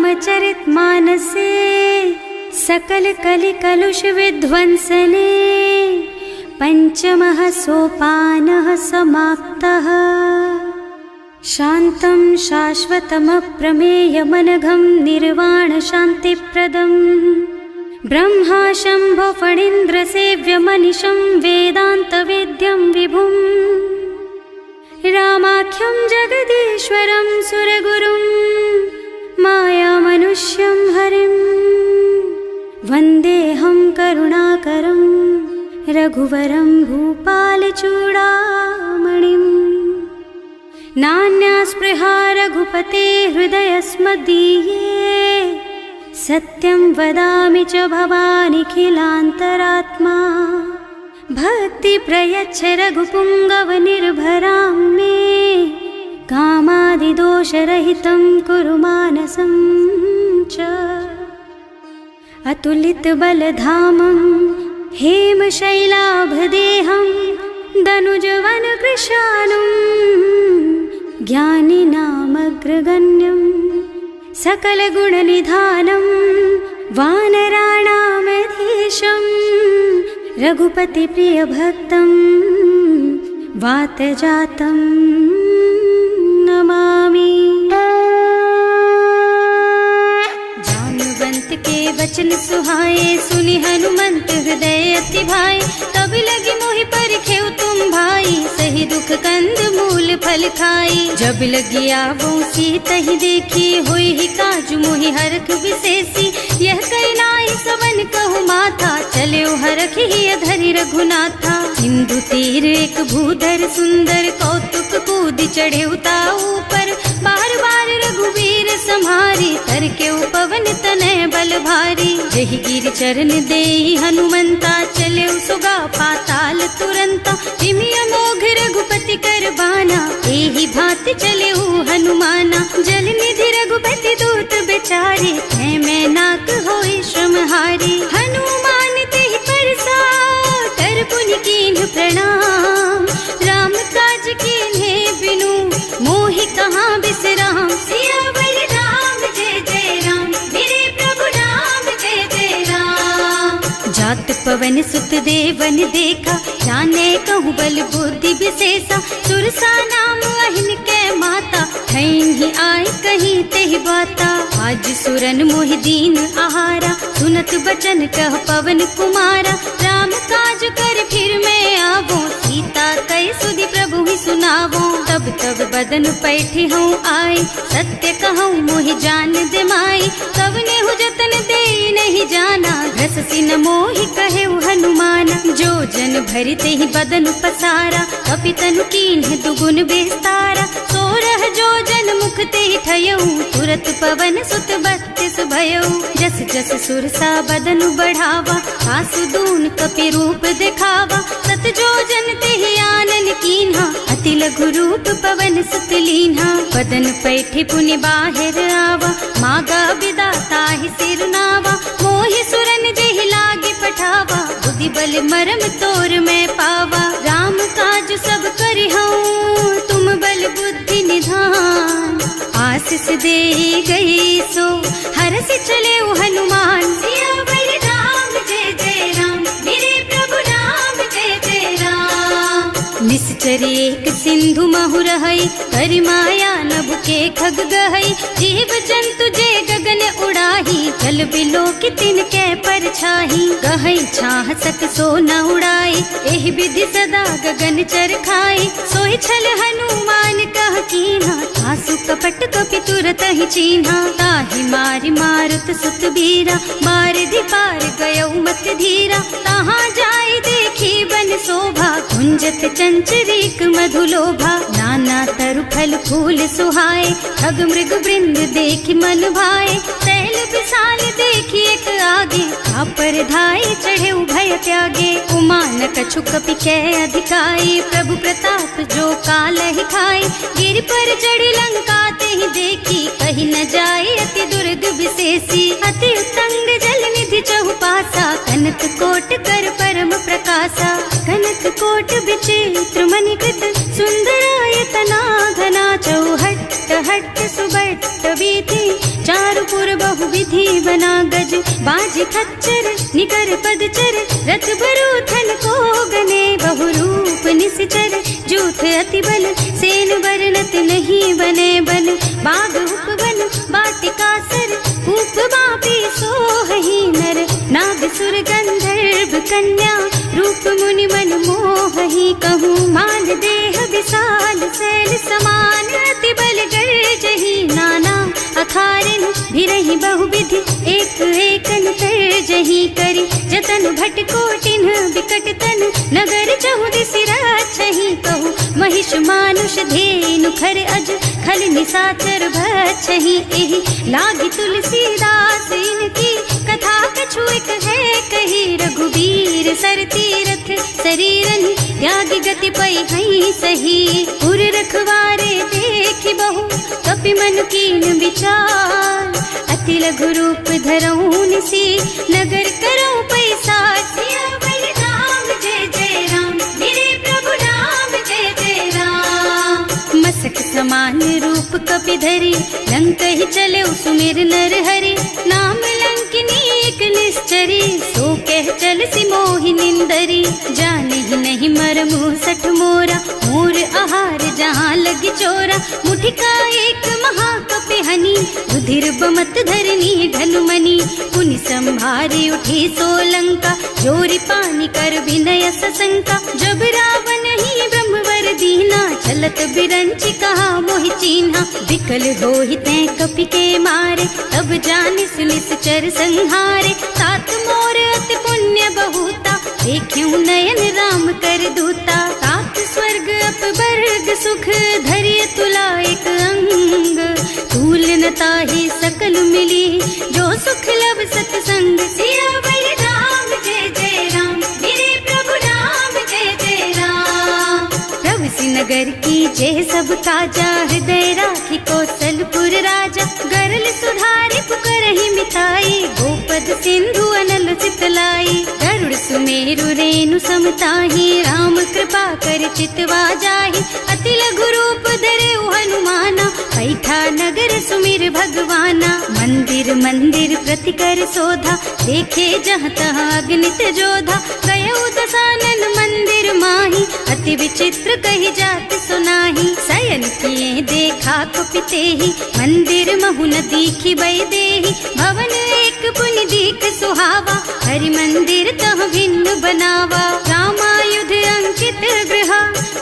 रामचरितमानसे सकल कलि कलुष विध्वंसने पंचमः सोपानः समाप्तः। शान्तं शाश्वतमप्रमेयमनघं निर्वाण शान्तिप्रदं ब्रह्मा शम्भो फणीन्द्रसेव्यमनिशं वेदान्तवेद्यं विभुं रामाख्यं जगदीश्वरं सुरगुरुं मायामनुष्यं हरिं वन्देऽहं करुणाकरं रघुवरं भूपालचूडामणिम्। नान्यास्पृहा रघुपते हृदयस्मदीये सत्यं वदामि च भवानिखिलान्तरात्मा। भक्ति प्रयच्छ रघुपुङ्गवनिर्भरां मे कामादिदोषरहितं कुरु मानसं च। अतुलितबलधामं हेमशैलाभदेहं दनुजवनकृशानुं ज्ञानिनामग्रगण्यं सकलगुणनिधानं वानराणामधीशं रघुपतिप्रियभक्तं वातजातं नमामि। जानुवंत के वचन सुहाए सुनि हनुमंत हृदय अति भाए। तब लगी मोहि परखेउ तुम भाई सही दुख कंद मूल फल खाई। जब लगी आवो सीतहि देखी होई ही काजु मोहि हरख विशेषी। यह कई नाई सवन कहु माथा चले हरख ही धरि रघुनाथा। सिंधु तीर एक भूधर सुंदर कौतुक कूद चढ़े ताऊ पर। बार बार रघुवीर सम्हारी तर के पवन तनय बल भारी। जहि गिर चरण देहि हनुमंता चले सुगा पाताल तुरंता। जिमि अमोघ रघुपति कर बाना एहि भांति चले हनुमाना। जल निधि रघुपति दूत बेचारे है मैं नाक होई श्रमहारी। हनुमान तेहि परसा कर पुनि कीन्ह प्रणाम। राम काज कीन्हे बिनु मोहि कहाँ बिसराम। सियावर राम जय जय राम मेरे प्रभु राम जय जय राम। जात पवन सुत देवन देखा जाने कहूँ बल बुद्धि विशेषा। सुरसा नाम अहिन के माता ठैन ही आए कहीं तेहि बाता। आज सुरन मोहि दीन आहारा सुनत बचन कह पवन कुमारा। राम काज कर फिर मैं आवो सीता कई सुधि प्रभु ही सुनावो। तब तब बदन पैठी हूँ आए सत्य कहूँ मोहि जान दे माई। तब नेहु जतन दे नहीं जाना घस सिन मोहि कहे हनुमाना। जो जन भरते ही बदन पसारा कपितनु कीन्ह दुगुन बेस्तारा। सोरह जो जन मुख ते ठयऊ तुरत पवन सुत बत्तिस भयऊ। जस जस सुरसा बदन बढ़ावा आसु दून कपि रूप दिखावा। सत जो जन ते आनन कीन्हा अति लघु रूप पवन सुत लीन्हा। बदन पैठे पुनि बाहिर आवा मागा बिदा ताहि सिर नावा। मोहि सुरन जेहि लागे पठावा बुद्धि बल मरम तोर मैं पावा। राम काज सब करिहऊँ तुम बल बुद्धि निधान। आशीष दे गई सो हरस चले हनुमान। सियावर राम जय जय राम मेरे प्रभु राम जय जय राम। निश्चर एक सिंधु महु रहई करि माया नभ के खग गहई। जीव जंतु जे गगन उड़ाही जल बिलो की तिनके परछाही। गहई छाह सक सो न उड़ाई एहि विधि सदा गगन चर खाई। सोई छल हनुमान कह कीन्हा आसु कपट कपि तुरत ही चीन्हा। ताहि मारि मारुत सुत बीरा मार दी पार गयऊ मत धीरा। तहाँ जाई देखी बन शोभा कुंजत चंचरीक मधुलोभा। नाना तरु फल फूल सुहाए खग मृग वृंद देखि मन भाए। तैल विशाल देखी एक आगे पर धाई चढ़े भय त्यागे। उमान कछु कपि कै अधिकाई प्रभु प्रताप जो काल ही खाई। गिर पर चढ़ी लंका ते ही देखी कहीं न जाए अति दुर्ग विशेषी। अति उत्तंग जल निधि चहुपासा कनक कोट कर परम प्रकाशा। कनक कोट विचित्र मणिकृत सुंदरायतना घना चौहट्ट हट्ट सुबट्ट बीती, चारुपुर बहुविधि बना गज, बाजी खच्चर निकर पदचर, रथ बरूथन को गने, बहुरूप निश्चर, जूथ अति बल, सेन वर्णत नहीं बने बन, बाग उपवन बाटिका सर, कूप बापी सोहहि नर, नाग सुर गंधर्व कन्या, रूप मुनि मन मोहहि, कहूँ मान देह विशाल शैल समान, अति बल गर्जहि नाना अखारन, भिरहि बहुविधि एक एकन तरजहि, करि जतन भट कोटिन बिकट तन, नगर चहुदिस राछहि, कहूँ महिष मानुष धेनु खर अज, खल निशाचर भक्षहि, एहि लागी तुलसीदास इनकी, कथा कछु एक है कही, रघुबीर सर तीरथ शरीरन, त्यागी गति पै हई सही, पुर रखवारे देखि बहु, कपि मन कीन विचार, अति लघु रूप धरऊं निसी, नगर करऊं पैसार, सियावर राम जय जय राम, मेरे प्रभु राम जय जय राम, मसक समान रूप कपि धरि, लंक ही चले सुमिर नर हरि, नाम लंकिनी एक निश्चरी, सो कह चल सी मोहि निंदरी, जाने ही नहीं मरमु सठ मोरा, मोर आहार जहाँ लगी चोरा, मुठिका एक महाकपि हनी, रुधिर बमत धरनी ढलुमनी, पुनि संभारी उठी सोलंका, जोरी पानी कर विनय सशंका, जब रावण ही ब्रह्मवर दीना, चलत बिरंची कहा मोहि चीन्हा, विकल होहि तै कपि के मारे, तब जानिस निश्चर संहारे, तात मोर अति पुण्य बहुता, देखियो नयन राम कर दूता, तात स्वर्ग अपवर्ग सुख, धरिय तुला एक अंग, तूल न ताहि सकल मिली, जो सुख लब सतसंग, सियावर राम जय जय राम, मेरे प्रभु राम जय जय राम, प्रभु सी नगर की जय सब काजा, हृदय राखी कौशलपुर राजा, गरल सुधारि पुकारहि मिताई, गोपद सिंधु अनल चितलाई, गरुड़ सुमेरु रेणु समताहि, राम कृपा कर चितवा जाहि, अति लघु रूप धरे हनुमाना, पैठा नगर सुमिर भगवाना, मंदिर मंदिर प्रति कर शोधा, देखे जहाँ तहाँ अगणित जोधा, गयो दशानन मंदिर माही, अति विचित्र कही जात सुनाही, शयन किए देखा कुपितेहि, मंदिर महु न दीखि बै देहि, भवन एक पुनि दीख सुहावा, हरि मंदिर तह भिन्न बनावा, रामायुध अंकित गृहा,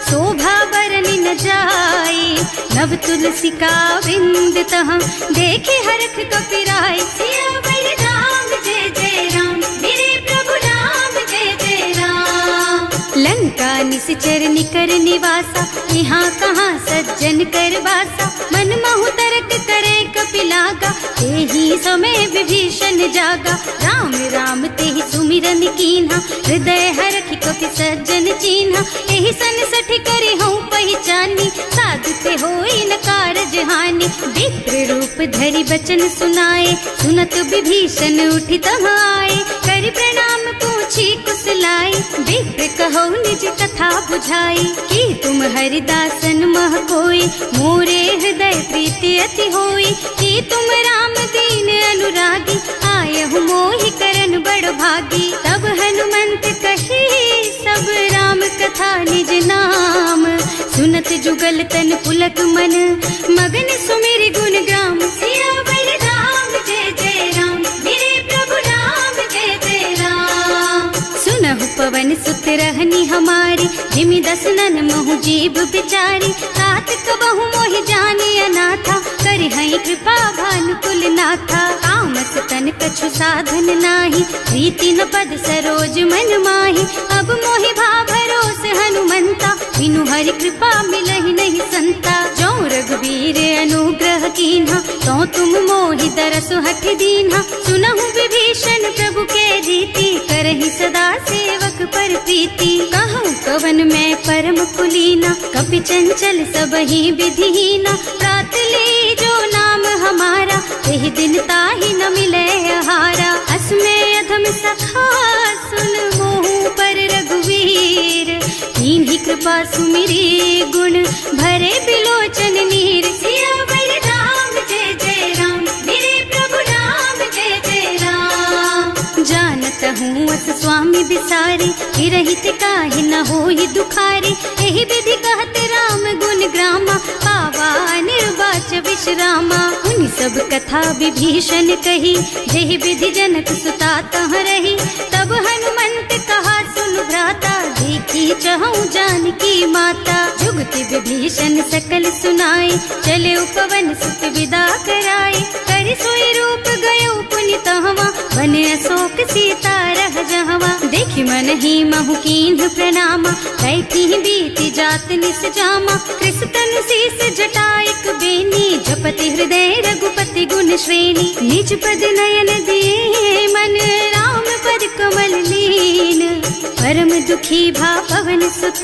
शोभा बरनि न जाई, नव तुलसी का वृंद तह, देखे हरख कपिराई, सियावर राम जय जय राम, मेरे प्रभु राम जय जय राम, लंका निश्चर निकर निवासा, यहाँ कहाँ सज्जन कर वासा, मन महु तरक करे कपिलागा, तेहि समय विभीषण जागा, राम राम तेहि सुमिरन कीन्हा, हृदय हरखि कपि सज्जन चीन्हा, एहि सन सठि करि हूँ पहचानी, साधु ते होई न कारज हानि, विप्र रूप धरि बचन सुनाए, सुनत विभीषण उठि तहाँ आए, करि प्रणाम पूछी कुशलाई, विप्र कहो निज कथा बुझाई, कि तुम हरिदासन मह कोई, मोरे हृदय प्रीति अति होई, कि तुम राम दीन अनुरागी, आयहु मोहि करन बड़ भागी, तब हनुमंत कही सब राम कथा निज नाम, सुनत जुगल तन पुलक मन, मगन सुमिर गुण ग्राम, सियावर राम जय जय राम, मेरे प्रभु राम जय जय राम, सुनहु पवन सुत रहनी हमारी, जिमि दसनन महु जीव बिचारी, तात कबहु मोहि जानि अनाथा, करि हई कृपा भानुकुल नाथा, तामस तन कछु साधन नाही, प्रीति न पद सरोज मन माही, अब मोहि भा भरोस हनुमंता, बिनु हरि कृपा मिलहि नहीं संता, जो रघुबीर अनुग्रह कीन्हा, तो तुम मोहि दरसु हठ दीन्हा, सुनहु विभीषण प्रभु के रीति, करहि सदा सेवक पर प्रीति, कहूँ कवन मैं परम कुलीना, कपि चंचल सबहि विधिहीना, प्रात ले जो नाम हमारा, तेहि दिन ताहि न मिले आहारा, असमय अधम सखा सुन मोहु पर रघुवीर, कीन्ही कृपा सुमिरी गुण भरे बिलोचन नीर, सियावर बिसारी, रहित काहे न होई दुखारी। एहि विधि कहत राम गुण ग्रामा, पावा निर्वाच विश्रामा। उन सब कथा विभीषण कही, जेहि विधि जनक सुता तह रही। तब हनुमंत कहा सुन भ्राता, देखी चहु जानकी माता। जुगति विभीषण सकल सुनाई, चले उपवन सुत विदा कराई। कर सोई रूप गयो पुनि तहवा, बन अशोक सीता रह जहवा। देखि मन ही महु कीन्ह प्रणामा, कैठी बीति जात निस जामा। कृष्ण शीस जटाइक बेनी, जपति हृदय रघुपति गुण श्रेणी। निज पद नयन दिए मन, राम पद कमल लीन। परम दुखी भा पवन सुत,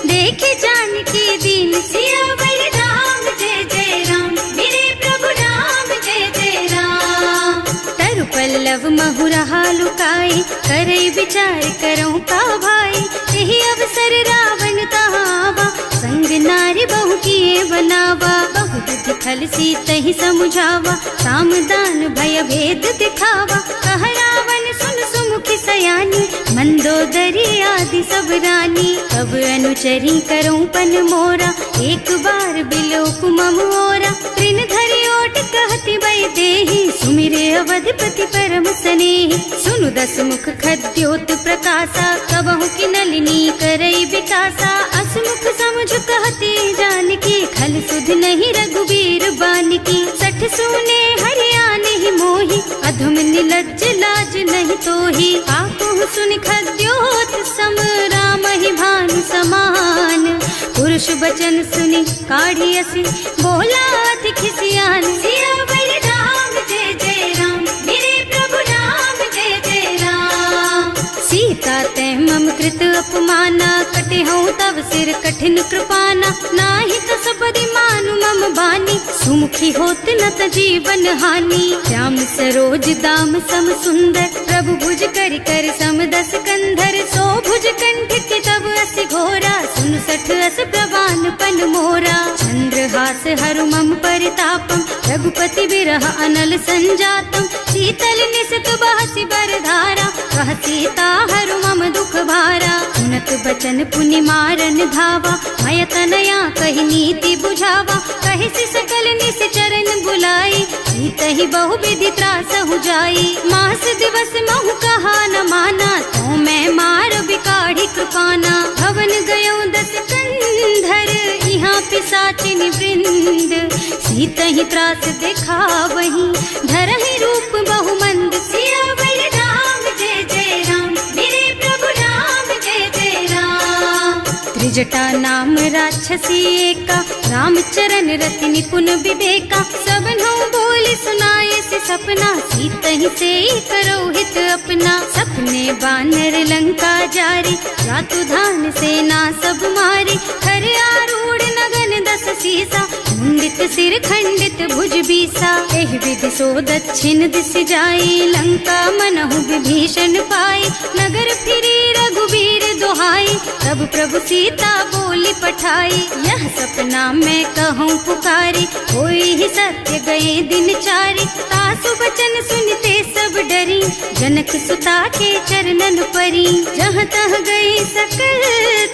देखे जानकी दीन। सियावर राम जय जय राम, मेरे प्रभु राम जय जय राम। तरु पल्लव महु रहा लुकाई, करई विचार करऊं का भाई। यही अवसर रावण तहावा, संग नारी बहु किए बनावा। बहु बुद्धि खल सीतहि समुझावा, सामदान भय भेद दिखावा। कह रावण सुन सुमुखी सयानी, मंदोदरी आदि सब रानी। अब अनुचरी करऊं पन मोरा, एक बार बिलोक मम ओरा। तृण धरि ओट कहति भय देहि, सुमिरे अवधपति परम स्नेहि। सुनु दस मुख खद्योत प्रकाशा, कबहु की नलिनी करई विकासा। असमुख समझ कहति जानकी, खल सुध नहीं रघुबीर बानकी। सठ सूने हरिया नहीं मोही, अधम निलज्ज लाज नहीं तोही। आकुहु सुनि खद्योत सम, राम ही भानु समान। पुरुष बचन सुनि काढ़ियसि, बोला अति खिसियान। सियावर राम जय जय राम, मेरे प्रभु राम जय जय राम। सीता तै मम कृत अपमाना, कटे हूँ तब सिर कठिन कृपाना। नाही तो सबरि मानु मम बानी, सुमुखी होत न त जीवन हानि। श्याम सरोज दाम सम सुंदर, प्रभु भुज कर कर सम दस कंधर। सो भुज कंठ के तब अस घोरा, सुन सठ अस प्रवान पन मोरा। चंद्रहास हरु मम परितापम, रघुपति बिरह अनल संजातम। शीतल निसित बहसि बरधारा, कह सीता हरु मम दुख भारा। सुनत बचन पुनि मारन धावा, मय तनया कहि नीति बुझावा। कहि सि सकल निस चरण बुलाई, सीतहि बहु विधि त्रासहु जाई। मास दिवस महु कहा न माना, तो मैं मार बिकाढ़ी कृपाना। भवन गयो दस कंधर, यहाँ पिशाचिनि वृंद। सीतहि त्रास दिखावहि, धरहि रूप बहु मंद। सियावर राम जय जय राम, मेरे प्रभु राम जय जय राम। त्रिजटा नाम राक्षसी एका, राम चरण रति निपुण विवेका। सबनो बोल सुनाए से सपना, सीतहि से करो हित अपना। सपने बानर लंका जारी, रातु धान सेना सब मारी। खर आरूढ़ नगन दस सीसा, मुंडित सिर खंडित भुज बीसा। एहि विधि सो दक्षिण दिस जाई, लंका मनहु विभीषण पाई। नगर फिरी रघुबीर दुहाई, तब प्रभु सीता बोली पठाई। यह सपना मैं कहूँ पुकारी, होई ही सत्य गए दिन चारी। तासु बचन सुनते सब डरी, जनक सुता के चरणन परी। जहाँ तह गई सकल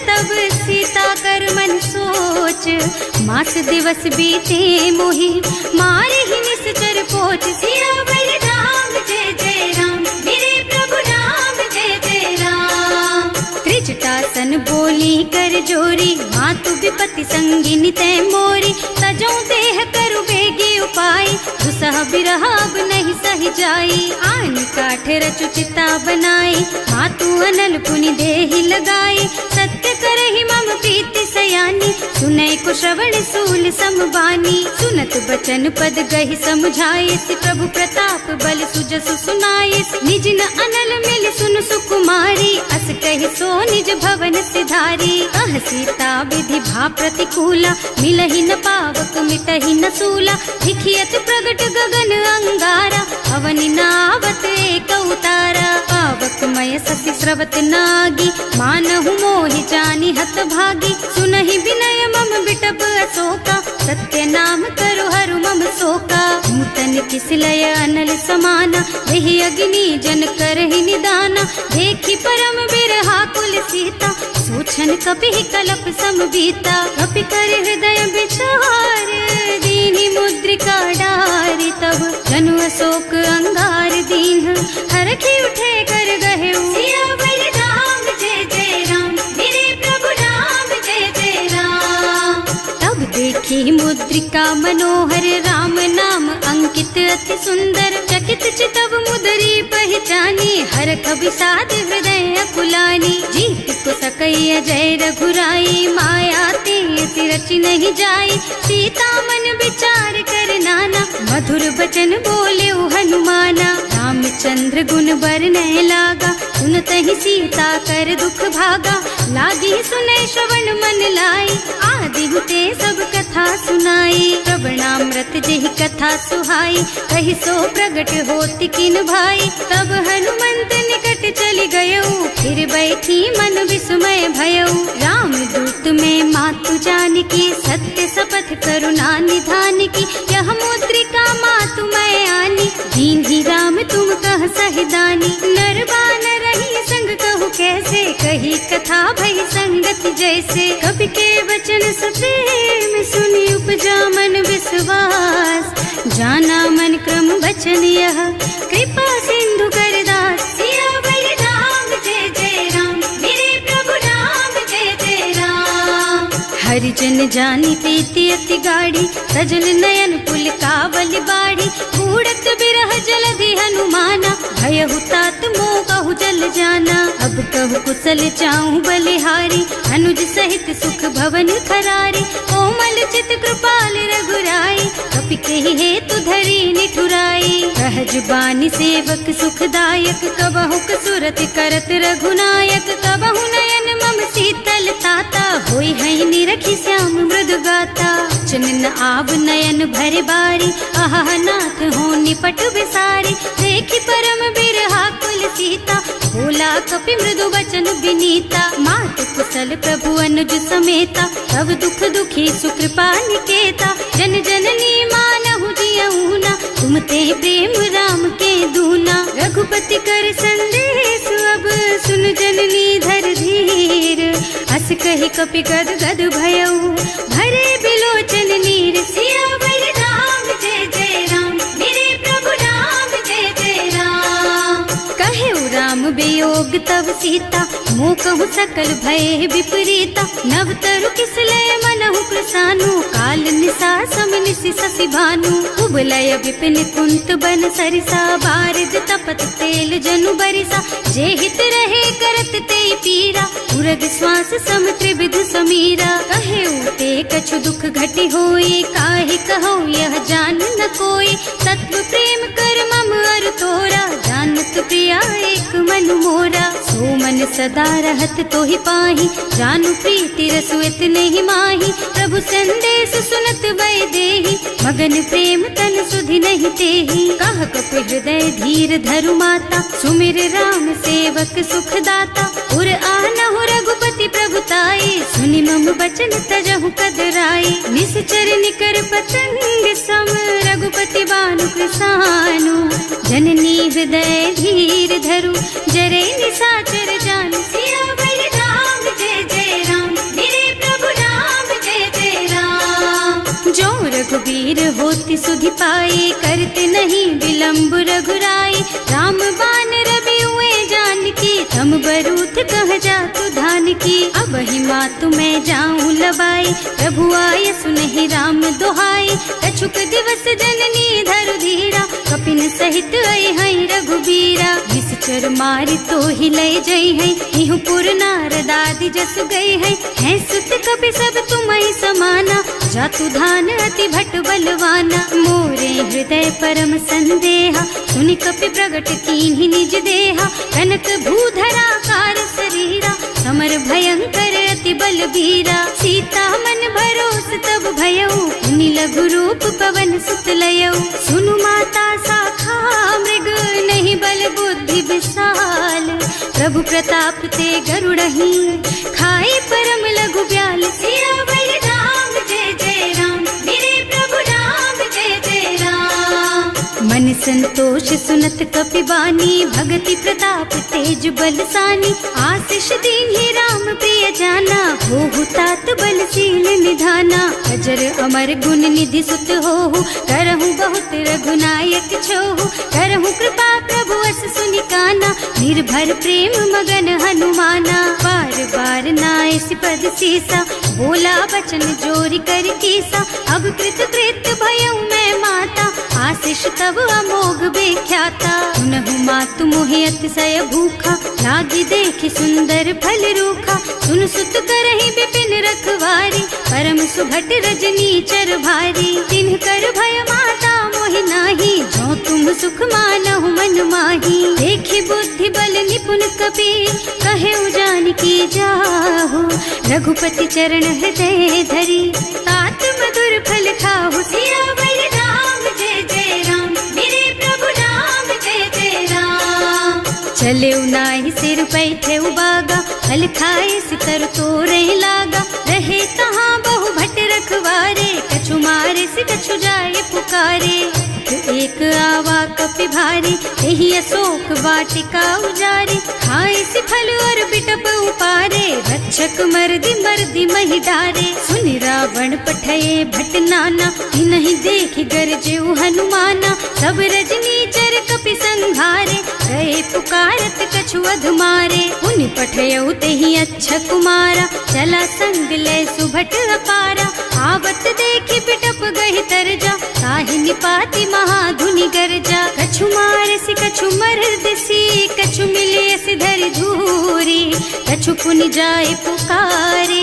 तब सीता कर मन सोच। मास दिवस बीते मोहि, मारे ही निश्चर पोच। सियावर राम जय जय राम, मेरे प्रभु राम जय जय राम। त्रिजटासन बोली कर जोरी, मातु विपति संगिनी तै मोरी। तजो देह करु बेगी उपाय, दुसह बिरह अब नहीं सही जाई। आन काठ रचु चिता बनाई, मातु अनल पुनि देहि लगाई। सत्य करहि मम प्रीति सयानी, सुनै को श्रवण सूल समबानी। सुनत बचन पद गहि समझाइस, प्रभु प्रताप बल सुजसु सुनाइस। निज न अनल मिल सुन सुकुमारी, अस कहि सो निज भवन सिधारी। कह सीता विधि भा प्रतिकूला, मिलहि न पावक मिटहि न सूला। लिखियत प्रगट गगन अंगारा, अवनि नावत एक उतारा। पावक मय ससि स्रवत नागी, मानहु मोहि जानि हत भागी। सुनहि विनय मम बिटप अशोका, सत्य नाम करु हरु मम शोका। नूतन किसलय अनल समाना, देहि अग्नि जन करहि निदाना, देखी परम बिरहा कुल सीता, सोचन कपि कलप सम बीता, कपि कर हृदय विचार, दीनी मुद्रिका डारी, तब जनु अशोक अंगार दीन, हरखी उठे कर गहे सियावर राम जय जय राम, मेरे प्रभु राम जय जय राम। तब देखी मुद्रिका मनोहर, राम नाम अंकित अति सुंदर, चकित चितव मुदरी पहचानी, हरख विषाद हृदय अकुलानी, जीत को सकैया जय रघुराई, माया ते रचि नहीं जाई, सीता मन विचार कर नाना, मधुर बचन बोले हनुमाना, रामचंद्र गुण बरनय लागा, सुनतहि सीता कर दुख भागा, लागी सुने श्रवण मन लाई, आदि हुते सब कथा सुनाई, श्रवणामृत जेहि कथा सुहाई, कहि सो प्रगट होति किन भाई, तब हनुमंत निकट चली गयऊ, फिर बैठी मन विस्मय भयऊ, राम दूत में मातु जानकी, सत्य शपथ करुणा निधान की, यह मुद्रिका मातु मैं आनी, दीन ही राम तुम कह सहिदानी, नर बानर रही संग कहु कैसे, कही कथा भई संगत जैसे, कवि के वचन सप्रेम सुनी उपजा मन विश्वास, जाना मन क्रम वचन यह, कृपा सिंधु कर दास, सियावर राम जय जय राम, मेरे प्रभु राम जय जय राम। हरिजन जानी प्रीति अति गाढ़ी, सजल नयन पुल कावल बाढ़ी, कूड़त बिरह जलधि हनुमाना, भयहु तात मोह कहु जल जाना, अब कहु कुशल चाहूं बलिहारी, अनुज सहित सुख भवन खरारी, कोमल चित कृपाल रघुराई, कपि केहि हेतु धरी निठुराई, सहज बानी सेवक सुखदायक, कबहु कसुरत करत रघुनायक, कबहु नयन मम शीतल ताता, होई है निरखी श्याम मृदु गाता, चनन आव नयन भर बारी, आहा नाथ हो निपट विसारी, देखी परम बिरहा कुल सीता, भोला कपि मृदु वचन विनीता, मात कुशल प्रभु अनुज समेता, तब दुख दुखी सुकृपा निकेता, जन जननी मानहु जियऊना, तुम ते प्रेम राम के दूना, रघुपति कर संदेश अब सुन जननी धर धीर, हस कहि कपि गद गद भयऊ, भरे बिलोचन नीर, सियावर राम जय जय राम, मेरे प्रभु राम जय जय राम। कहेउ राम वियोग तब सीता, मोह कहु सकल भय विपरीता, नव तरु किसलय मनहु प्रसानु, काल निसा सम निसि शशि भानु, उबलय विपिन कुंत बन सरिसा, बारिद तपत तेल जनु बरिसा, जे हित रहे करत ते पीरा, उरग श्वास सम त्रिविध समीरा, कहेउ ते कछु दुख घटी होई, काहि कहौ यह जान न कोई, तत्व प्रेम कर मम अर तोरा, जानत प्रिया एक मन मोरा, सो मन सदा रहत तोहि पाहि, जानु प्रीति रसु इतने ही माही, प्रभु संदेश सुनत वै देहि, मगन प्रेम तन सुधि नहीं तेहि, कह कपि हृदय धीर धरु माता, सुमिर राम सेवक सुख दाता, उर आनहु रघुपति प्रभुताई, सुनि मम बचन तजहु कदराई, निश्चर निकर पतंग सम, रघुपति बानु कृसानु, जननी हृदय धीर धरु, जरे निशाचर जान, सियावर राम जय जय राम, मेरे प्रभु राम जय जय राम। जो रघुबीर होति सुधि पाई, करते नहीं विलंब रघुराई, राम बान रवि हुए जानकी, तम बरूथ कह जातु धान की, अब ही मातु मैं जाऊं लबाई, प्रभु आय सुनहि राम दोहाई, कछुक दिवस जननी धरु धीरा, कपिन सहित आई है रघुबीरा, निश्चर मारि तो ही लय जई है, इहु पुर नारद आदि जस गई है सुत कपि सब तुम्हि समाना, जातु धान अति भट बलवाना, मोरे हृदय परम संदेहा, सुनि कपि प्रगट कीन्हि निज देहा, कनक भूधरा कार शरीरा, समर भयंकर अति बलबीरा, सीता मन भरोस तब भयऊ, मुनि लघु रूप पवन सुत लयऊ, सुनु माता शाखा मृग नहीं बल बुद्धि विशाल, प्रभु प्रताप ते गरुड़हि, खाई परम लघु ब्याल, सियावर राम जय जय राम, मेरे प्रभु राम जय जय राम। संतोष सुनत कपिबानी, भगति प्रताप तेज बलसानी। आशीष दीन्हि राम प्रिय जाना, होहु तात बलशील निधाना। अजर अमर गुण निधि सुत होहु, करहु बहुत रघुनायक छोहु। करहु कृपा प्रभु अस सुनि काना, निर्भर प्रेम मगन हनुमाना। बार बार नाइस पद सीसा, बोला बचन जोरि कर कीसा। अब कृत कृत भयउ मैं माता, आशीष तब अमोघ बेख्याता। सुनहु मातु मोहि अतिशय भूखा, लागी देखि सुंदर फल रूखा। सुन सुत करहि विपिन रखवारी, परम सुभट रजनी चर भारी। तिन्ह कर भय माता मोहि नाही, जो तुम सुख मानहु मन माही। देखि बुद्धि बल निपुण कबीर, कहे जानकी जाहु। रघुपति चरण हृदय धरी, तात मधुर फल खाहु। सियावर राम जय जय राम, मेरे प्रभु राम जय जय राम। चले नाहि सिर पैठे बागा, फल खाए सितर तोरे लागा। रहे तहाँ बहु भट रखवारे, कछु मारे से कछु जाए पुकारे। एक आवा कपि भारी, यही अशोक वाटिका उजारी। खाए से फल और बिटप उपारे, रक्षक मर्दी मर्दी महि डारे। सुनि रावण पठये भट नाना, नहीं देखि गरजेउ हनुमाना। सब रजनी चर कपि संघारे, गए पुकारत कछु अधमारे। उनि पठयउ तेहि अच्छा कुमारा, चला संग ले सुभट अपारा। आवत देखि बिटप गहि तरजा, ताहि निपाति महाधुनि गरजा। कछु मारसि कछु मरदसी, कछु मिलियसि धरि धूरी। कछु पुनि जाए पुकारे,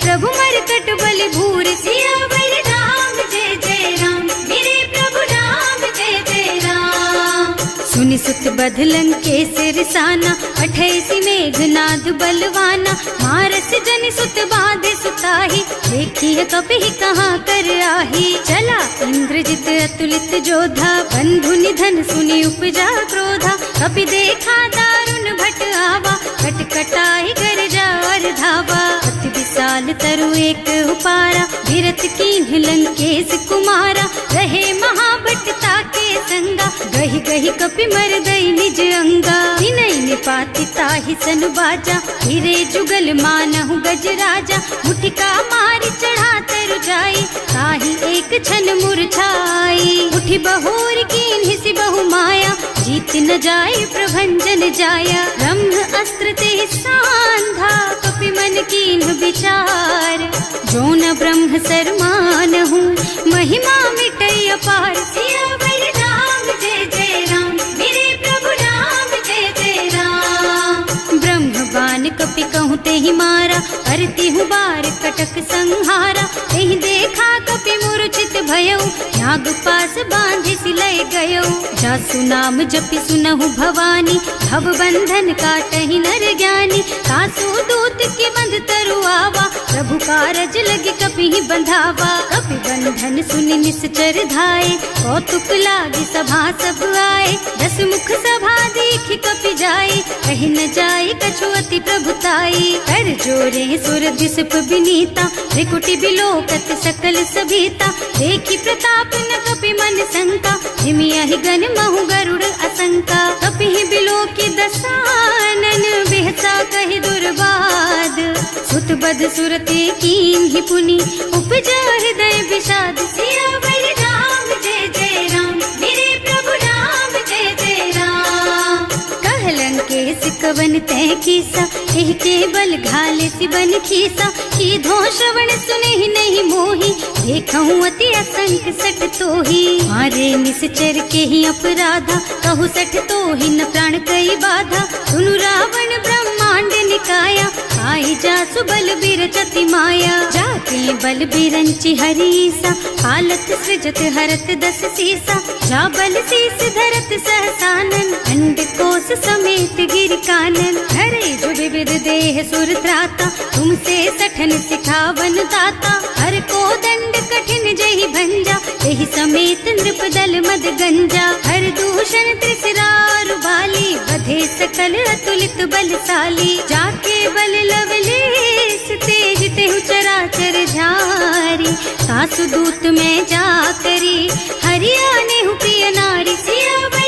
प्रभु मरकट बलि भूरि। सियावर राम जय जय राम, मेरे प्रभु राम जय जय राम। सुनि सुत बधलन के सिरसाना, अठैसी मेघनाद बलवाना। मारस जनि सुत बाधे सुताही, देखिए कपि कहाँ कर आही। चला इंद्रजित अतुलित जोधा, बंधु निधन सुनि उपजा क्रोधा। कपि देखा दारुण भट आवा, कटकटाई गरजा और धावा। अति विशाल तरु एक उपारा, गिरत कीन्ह लंकेश कुमारा। रहे महाभट ताके संगा, गहि गहि कपि मर गई निज अंगा। विनय निपाति ताहि सन बाजा, हिरे जुगल मानहु गज राजा। मुठिका मारि चढ़ा तरु जाई, ताहि एक छन मुरझाई। उठि बहोर कीन्हि सि बहु माया, जीत न जाय प्रभंजन जाया। ब्रह्म अस्त्र ते सांधा, कपि मन कीन्ह विचार। जो न ब्रह्म सर मानहु, महिमा मिटै अपार। सियावर राम जय जय राम, मेरे प्रभु राम जय जय राम। ब्रह्म बान कपि कहूँ तेहि मारा, करती हूँ बार कटक संहारा। तेहि देखा कपि मूर्छित भयउ, नाग पास बांधि सिलय गयउ। जासु नाम जपि सुनहु भवानी, भव बंधन काटहि नर ज्ञानी। सासु दूत के बंध तरु आवा, प्रभु कारज लगे कपि ही बंधावा। कपि बंधन सुनि निश्चर धाये, कौतुक लागी सभा सब आए। दस मुख सभा देखि कपि जाए, कहि न जाए कछु अति प्रभुताई। कर जोरे सुर दिसप विनीता, त्रिकुटि बिलोकत सकल सभीता। देखि प्रताप न कपि मन शंका, हिमियहि गन महु गरुड़ असंका। कपि ही बिलोकि दसानन, बिहसा कहि दुर्बाद। सुत बद सुरते कीन्हि पुनि, उपजा हृदय विषाद। सियावर राम जय जय राम, मेरे प्रभु राम जय जय राम। कहलन के सिकवन तय कीसा, एहि के बल घाले सिबन खीसा। कीधो श्रवण सुनेहि नहीं मोहि, देखहु अति असंख सठ तोहि। मारे निश्चर के ही अपराधा, कहु सठ तोहि न प्राण कई बाधा। सुनु रावण ब्रह्मांड निकाया, आई जासु बल बिरचति माया। जाके बल बिरंचि हरीसा, हालत सृजत हरत दस सीसा। जा बल शीस धरत सहसानन, अंड कोस समेत गिर कानन। हरे जो विविध देह सुर त्राता, तुमसे सठन सिखावन दाता। हर को दंड कठिन जहि भंजा, यही समेत नृप दल मद गंजा। हर दूषण त्रिसरारु बाली, बधे सकल अतुलित बलशाली। जाके बल लवलेस तेज तेहु चराचर झारी। सासु दूत में जा करी, हरियाणे हु प्रिय नारी। सियावर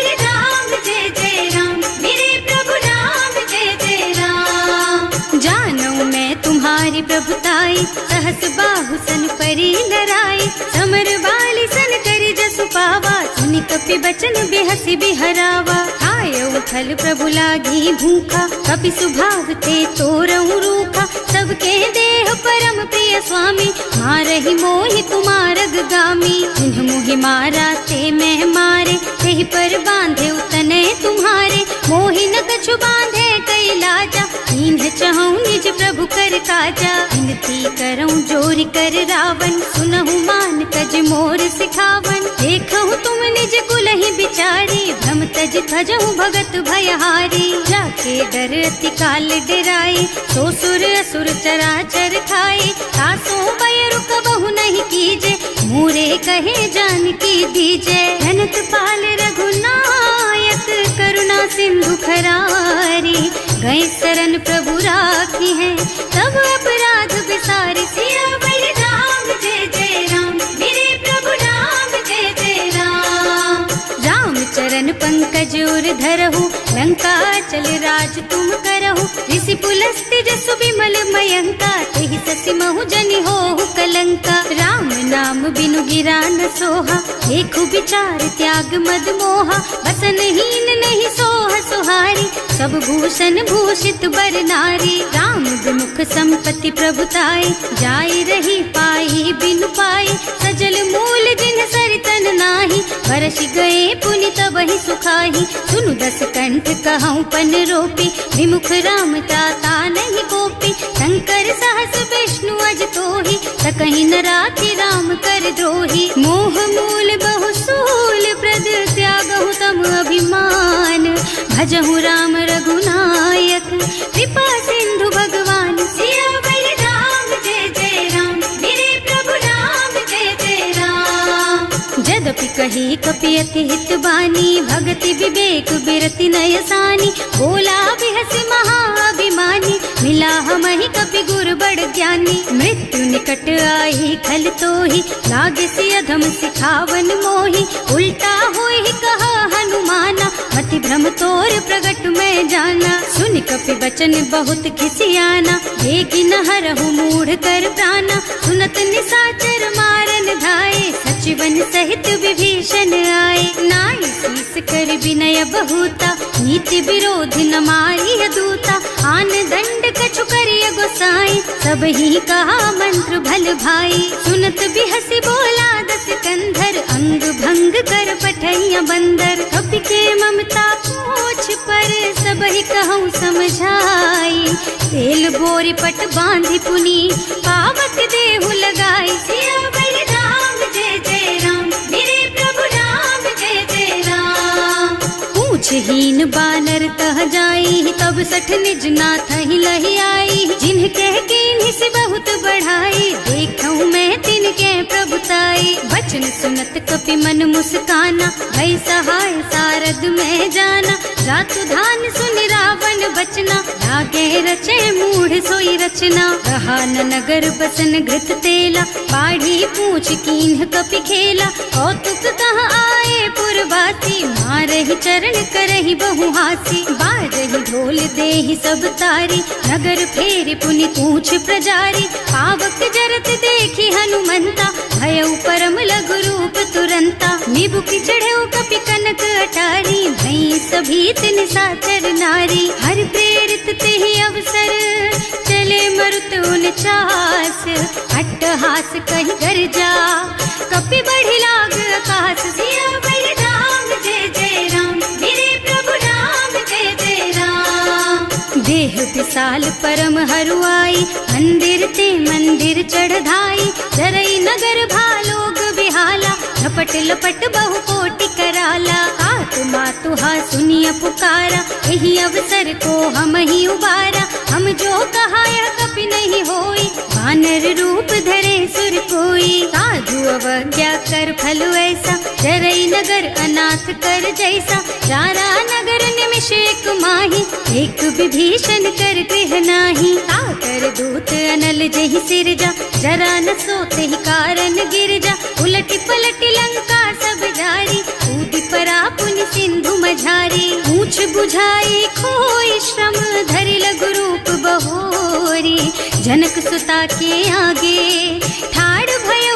करी नराई, समर बाली सन करी जसु पावा, सुनि कपि बचन बेहसी बिहरावा। आय उठल प्रभु लागी भूखा, कपि सुभाव ते तोरऊ रूखा, सबके देह परम प्रिय स्वामी, मारहि मोहि कुमारग गामी। जिन्ह मोहि मारा ते मैं मारे, तेहि पर बांधे उतने तुम्हारे, मोहि न कछु बांधे कई लाजा, इन्ह चहु निज प्रभु कर काजा। विनती करऊं जोरि कर रावण, सुनहु मान तज मोर सिखावन। देखहु तुम निज कुलहि बिचारी, भ्रम तज थजहु भगत भयहारी। जाके डर अति काल डराई, सो सुर असुर चराचर खाए। तासो भय रुक बहु नहीं कीजे, मोरे कहे जानकी दीजे। धनत पाल रघुनायक, करुणा सिंधु खरारी, गए शरण प्रभु राखी है, तब अपराध बिसारी। सियावर राम जय जय राम, मेरे प्रभु राम जय जय राम। राम चरण पंकज उर धरहु, लंका चल राज तुम करहु। ऋषि पुलस्त्य जसु विमल मयंका, तेहि ससि महु जनि होहु कलंका। राम नाम बिनु गिरा न सोहा, देखु विचार त्याग मद मोहा। बसनहीन नहीं सोह सुहारी, सब भूषण भूषित बर नारी। राम विमुख संपत्ति प्रभुताई, जाय रही पाई बिनु पाई। सजल मूल जिन सरितन नाही, बरस गए पुनि तबहि सुखाही। सुनु दस कंठ कहऊँ पन रोपी, विमुख राम ताता नहीं कोपी। शंकर सहस विष्णु अज तोहि, सकहि न राखि राम कर द्रोही। मोह मूल बहु सूल प्रद, त्यागहु तम अभिमान। भजहु राम रघुनायक, कृपा सिंधु भगवान। सियावर राम जय जय राम, मेरे प्रभु राम जय जय राम। जदपि कही कपि अति हित बानी, भगति विवेक बिरति नय सानी। बोला बिहसि महाअभिमानी, मिला हमहि कपि गुर बड़ ज्ञानी। मृत्यु निकट आई खल तोहि, लागे सि अधम सिखावन मोहि। उल्टा होहि कहा हनुमाना, मति भ्रम तोर प्रगट में जाना। सुनि कपि बचन बहुत खिसियाना, देगी न हरहु मूढ़ कर प्राणा। सुनत निशाचर मारन धाये, सचिवन सहित विभीषण आए। नाई शीस कर विनय बहुता, नीति विरोध न मारिय दूता। आन दंड कछु करिय गोसाई, सब ही कहा मंत्र भल भाई। सुनत बिहसि बोला दस कंधर, अंग भंग कर पठैया बंदर। कपि के ममता पूछ पर, सब ही कहूँ समझाई। तेल बोरी पट बांधि पुनी, पावक देहु लगाई। सियावर राम जय जय राम, मेरे प्रभु राम जय जय राम। पूछहीन बानर तह जाई, तब सठ निज नाथ ही लही आई। जिन्ह कह कीन्हि सि बहुत बढ़ाई, देखऊँ मैं तिनके प्रभुताई। वचन सुनत कपि मन मुस्काना, भई सहाय सारद में जाना। जातु धान सुनि रावण बचना, लागे रचे मूढ़ सोई रचना। रहा न नगर बसन घृत तेला, बाढ़ी पूछ कीन्ह कपि खेला। कौतुक कह आए पुरवासी, मारहि चरण करहि बहु हासी। बाजहि ढोल देहि सब तारी, नगर फेरि पुनि पूछ प्रजारी। पावक जरत देखि हनुमंता, भयउ परम लघु रूप तुरंता। निबुकि चढ़ऊ कपि कनक अटारी, भई सभीत निशाचर नारी। हर प्रेरित तेहि अवसर, चले मरुत उनचास। अट्टहास कहि गर्जा, कपि बढ़ि लाग आकाश। सियावर राम जय जय राम, मेरे प्रभु राम जय जय राम। देह विशाल परम हरुआई, मंदिर ते मंदिर चढ़धाई। जरई नगर भालोग बिहाला, झपट लपट बहु कोटि कराला। आत्मा तुहा सुनिय पुकारा, यही अवसर को हम ही उबारा। हम जो कहा यह कपि नहीं होई, वानर रूप धरे सुर कोई। साधु अवज्ञा कर फल ऐसा, जरई नगर अनाथ कर जैसा। जारा नगर निमिष एक माही, एक विभीषण कर गृह नाही। ताकर दूत अनल जहि सिरजा, जरा न सोते ही कारण गिरजा। उलटी पलटी लंका सब जारी, कूदि परा पुनि सिंधु मझारी। पूछ बुझाई खोई श्रम, धरि लघु रूप बहोरी। जनक सुता के आगे ठाड़ भयो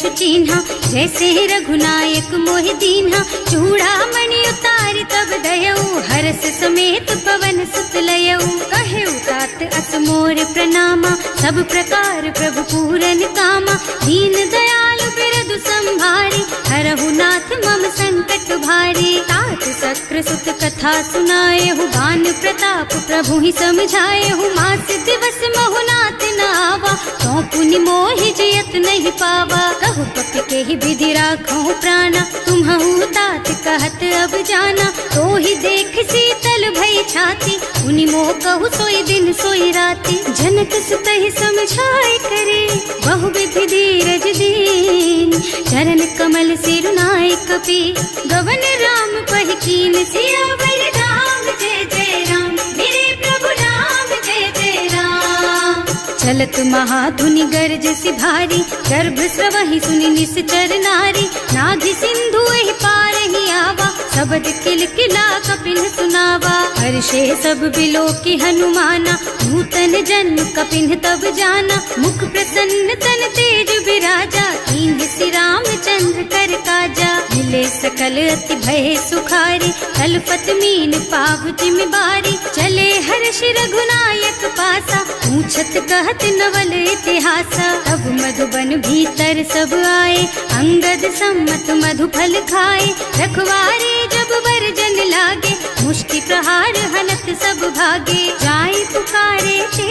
यशु चिन्हा, जैसे रघुनायक मोहि दीन्हा। चूड़ामणि उतारि तब दयऊ, हरस समेत पवन सुत लयऊ। कहे तात अस मोर प्रणामा, सब प्रकार प्रभु पूरन कामा। दीन दयालु बिरदु संभारी, हरहु नाथ मम संकट भारी। तात सक्र सुत कथा सुनाए हूँ, गान प्रताप प्रभु ही समझाए हूँ। मास दिवस महु नाथ न आवा, तो पुनि मोहि जियत नहीं पावा। कहु पति के ही विधि राखो प्राणा, तुम्हु तात कहत अब जाना। तो ही देख शीतल भई छाती, उनि मोह कहु सोई दिन सोई राती। जनक सुत ही समझाए करे, बहु विधि धीरज दीन। चरण कमल सिरुनाए कपि, गवन राम पहि कीन। सियावर राम जय जय राम, मेरे प्रभु राम जय जय राम। चलत महाधुनि गर्ज सि भारी, गर्भ स्रवहि सुनि निश्चर नारी। नाभि सिंधु एहि पार ही आवा, शबद किल किला कपिन सुनावा। हर्षे सब बिलो की हनुमाना, नूतन जन्म कपिन तब जाना। मुख प्रसन्न तन तेज विराजा, कीन्ह श्री रामचंद्र कर काजा। मिले सकल अति भय सुखारी, कलपत मीन पाव जिम बारी। चले हर्ष रघुनायक पासा, पूछत कहत नवल इतिहासा। तब मधुबन भीतर सब आए, अंगद सम्मत मधु फल खाए। रखवारे जब बरजन लागे, मुष्टि प्रहार हनत सब भागे। जाय पुकारे ते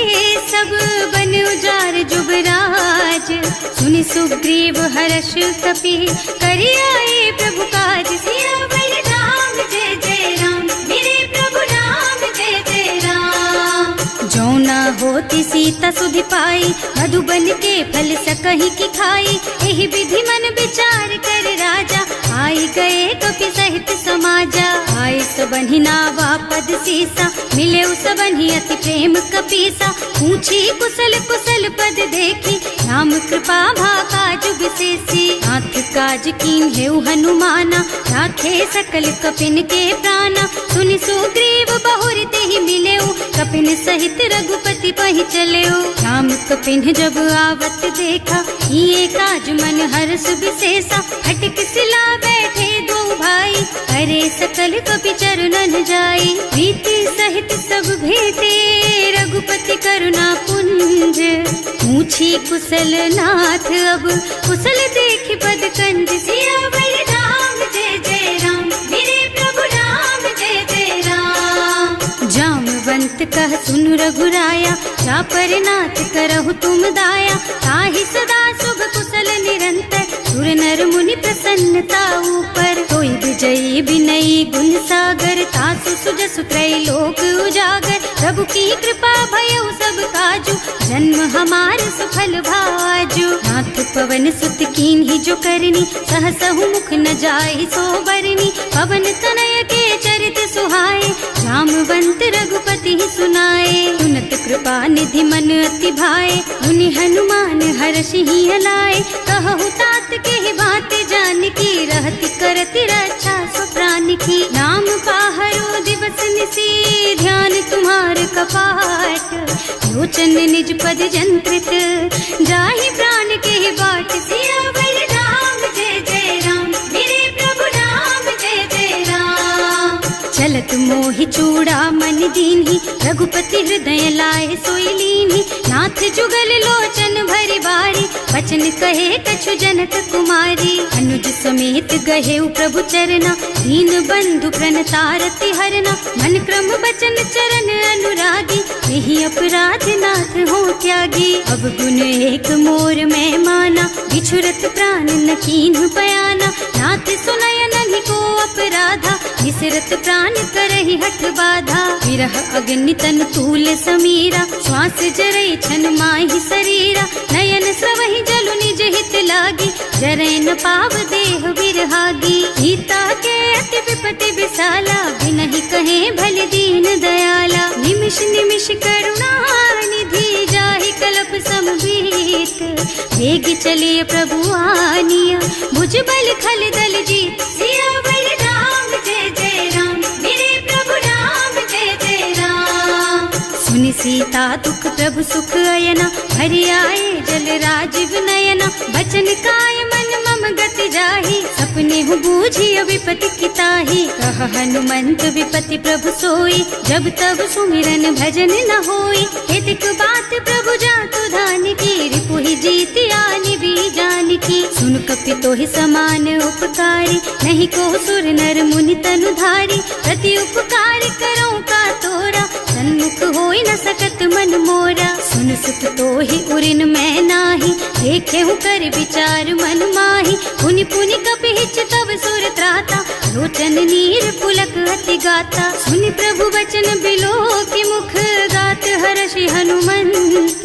सब बन उजार जुबराज। सुनि सुग्रीव हर्ष कपि, करि आए प्रभु काज। सियावर राम जय जय राम, मेरे प्रभु राम जय जय राम। जो न होती सीता सुधि पाई, मधुबन के फल सकहि की खाई। एहि विधि मन विचार कर राजा, आई गए कपि सहित समाजा। आए सबहि नावा पद सीसा, मिले सबहि अति प्रेम कपीसा। पूछी कुशल कुशल पद देखी, राम कृपा भाका जुग विशेषी। नाथ काज कीन्हेउ हनुमाना, राखे सकल कपिन के प्राणा। सुनि सुग्रीव बहुर तेहि मिलेउ, कपिन सहित रघुपति पहि चलेउ। राम कपिन जब आवत देखा, ये काज मन हर्ष विशेषा। हटिक सिला बैठे दो भाई, करे सकल कपि चरणन जाई। प्रीति सहित सब भेटे, रघुपति करुणा पुंज। पूछी कुशल नाथ अब, कुशल देख पद कंज। सियावर राम जय जय राम, मेरे प्रभु राम जय जय राम। जामवंत कह सुन रघुराया, जा पर नाथ करहु तुम दाया। ताहि सदा शुभ कुशल निरंतर, सुर नर मुनि प्रसन्नता ऊपर। कोई विजयी विनयी गुण सागर, तासु सुजसु त्रैलोक उजागर। प्रभु की कृपा भयउ सब काजू, जन्म हमार सफल भाजू। नाथ पवन सुत कीन्ही जो करनी, सहसहु मुख न जाहि सो बरनी। पवन तनय के चरित सुहाए, जामवंत रघुपति सुनाए। सुनत कृपा निधि मन अति भाए, मुनि हनुमान हर्षि हलाए। कहु तात के बात जानकी, रहति करति रक्षा सो प्राण की। नाम पाहरो दिवस निसी, ध्यान तुम्हार कपाट। लोचन निज पद जंत्रित, जाहि प्राण के बाट। सियावर राम जय जय राम, मेरे प्रभु राम जय जय राम। चलत मोहि चूड़ामणि दीन्ही, रघुपति हृदय लाए सोई लीन्ही। नाथ जुगल लोचन भरि बारी, बचन कहे कछु जनक कुमारी। अनुज समेत गहेउ प्रभु चरना, दीन बंधु प्रणतारति हरना। मन क्रम बचन चरण अनुरागी, यही अपराध नाथ हो त्यागी। अब गुण एक मोर में माना, बिछुरत प्राण न कीन्ह बयाना। नाथ सुनय नहीं को अपराधा, निसरत प्राण करहि हठ बाधा। विरह अग्नि तन तूल समीरा, श्वास जरई छन माहि शरीरा। नयन स्रवहि जलु निज हित लागी, जरै न पाव देह बिरहागी। सीता के अति विपति विशाला, बिनहि कहे भल दीन दयाला। निमिष निमिष करुणा निधि, जाहि कलप समभीत। वेग चलिए प्रभु आनिया, भुज बल खल दल जीत। सियावर राम जय जय राम, मेरे प्रभु राम जय जय राम। सुनि सीता दुख प्रभु सुख अयना, हरि आए जल राजीव नयना। बचन काय मन गति जाही, सपने हूँ बूझी विपत्ति की ताही। कह हनुमंत विपत्ति प्रभु सोई, जब तब सुमिरन भजन न होई। हेतिक बात प्रभु जातु धान की, रिपु ही जीती आनी भी जान की। सुन कपि तो ही समान उपकारी, नहीं को सुर नर मुनि तनुधारी। प्रति उपकार करो का तोरा, सन्मुख होई न सकत मन मोरा। सुन सुख तो ही उरिन मैं नाही, देखे हूँ कर विचार मन माही। पुनि पुनि कपि हिच तब सुर त्राता, लोचन नीर पुलक अति गाता। सुनि प्रभु बचन बिलो की मुख, गात हर्षि हनुमंत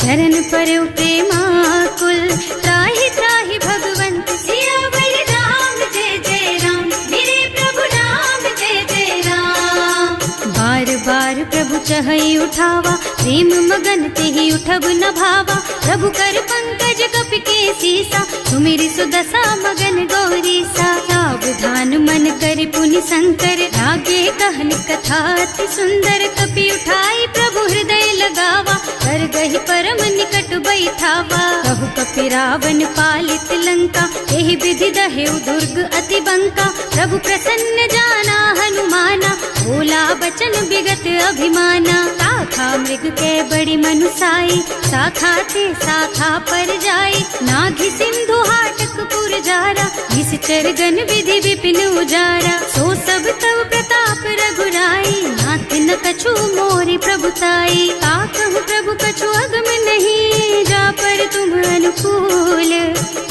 चरण परउ प्रेमाकुल। त्राहि त्राहि भगवंत सियावर राम, जय जय राम मेरे प्रभु राम, जय जय राम। बार बार प्रभु चहई उठावा, प्रेम मगन ते ही उठब न भावा। प्रभु कर पंकज कपि के सीसा, सुमिरि सुदशा मगन गौरी सा। सावधान मन करि पुनि शंकर, रागे कहन कथा अति सुंदर। कपि उठाई प्रभु हृदय लगावा, कर गहि परम निकट बैठावा। कहु कपि रावण पालित लंका, एहि विधि दहेउ दुर्ग अति बंका। प्रभु प्रसन्न जाना हनुमाना, बोला बचन विगत अभिमाना। शाखा मृग के बड़ी मनुसाई, शाखा ते शाखा पर जाई। नाघि सिंधु हाटक पुर जारा, निश्चर गण विधि विपिन उजारा। सो सब तव प्रताप रघुराई, नाथ न कछु मोरि प्रभुताई। का कहूँ प्रभु कछु अगम नहीं, जा पर तुम अनुकूल।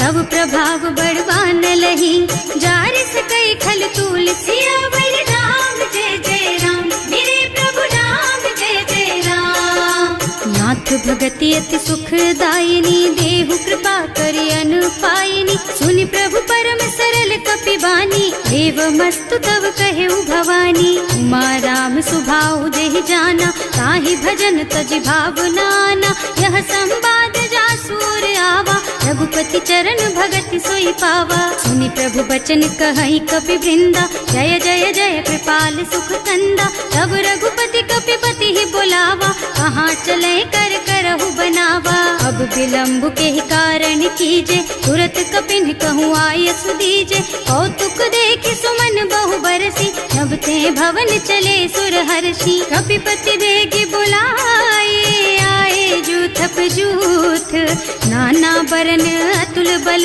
तब प्रभाव बड़वान लही, जार सकई खल तूल। सियावर राम, जय जय राम मेरे प्रभु राम, जय जय राम। नाथ भगति अति सुखदायिनी, देहु कृपा करि अनुपायिनी। सुनि प्रभु परम सरल कपि बानी, देव मस्तु तव कहेउ भवानी। उमा राम सुभाउ देहि जाना, ताहि भजन तजि भावनाना। यह संवाद जासुर आवा, रघुपति चरण भगति सोई पावा। सुनि प्रभु बचन कहई कपि वृंदा, जय जय जय कृपाल सुख कंदा। तब रघुपति कपि पति ही बुलावा, कहाँ चले कर करहु बनावा। अब विलंब के ही कारण कीजे, तुरत कपिन कहूँ आयस दीजे। कौतुक देखि सुमन बहु बरसी, नभ ते भवन चले सुर हर्षि। कपिपति देगी बुलाए, आए जूथप जूथ। नाना बरन अतुल बल,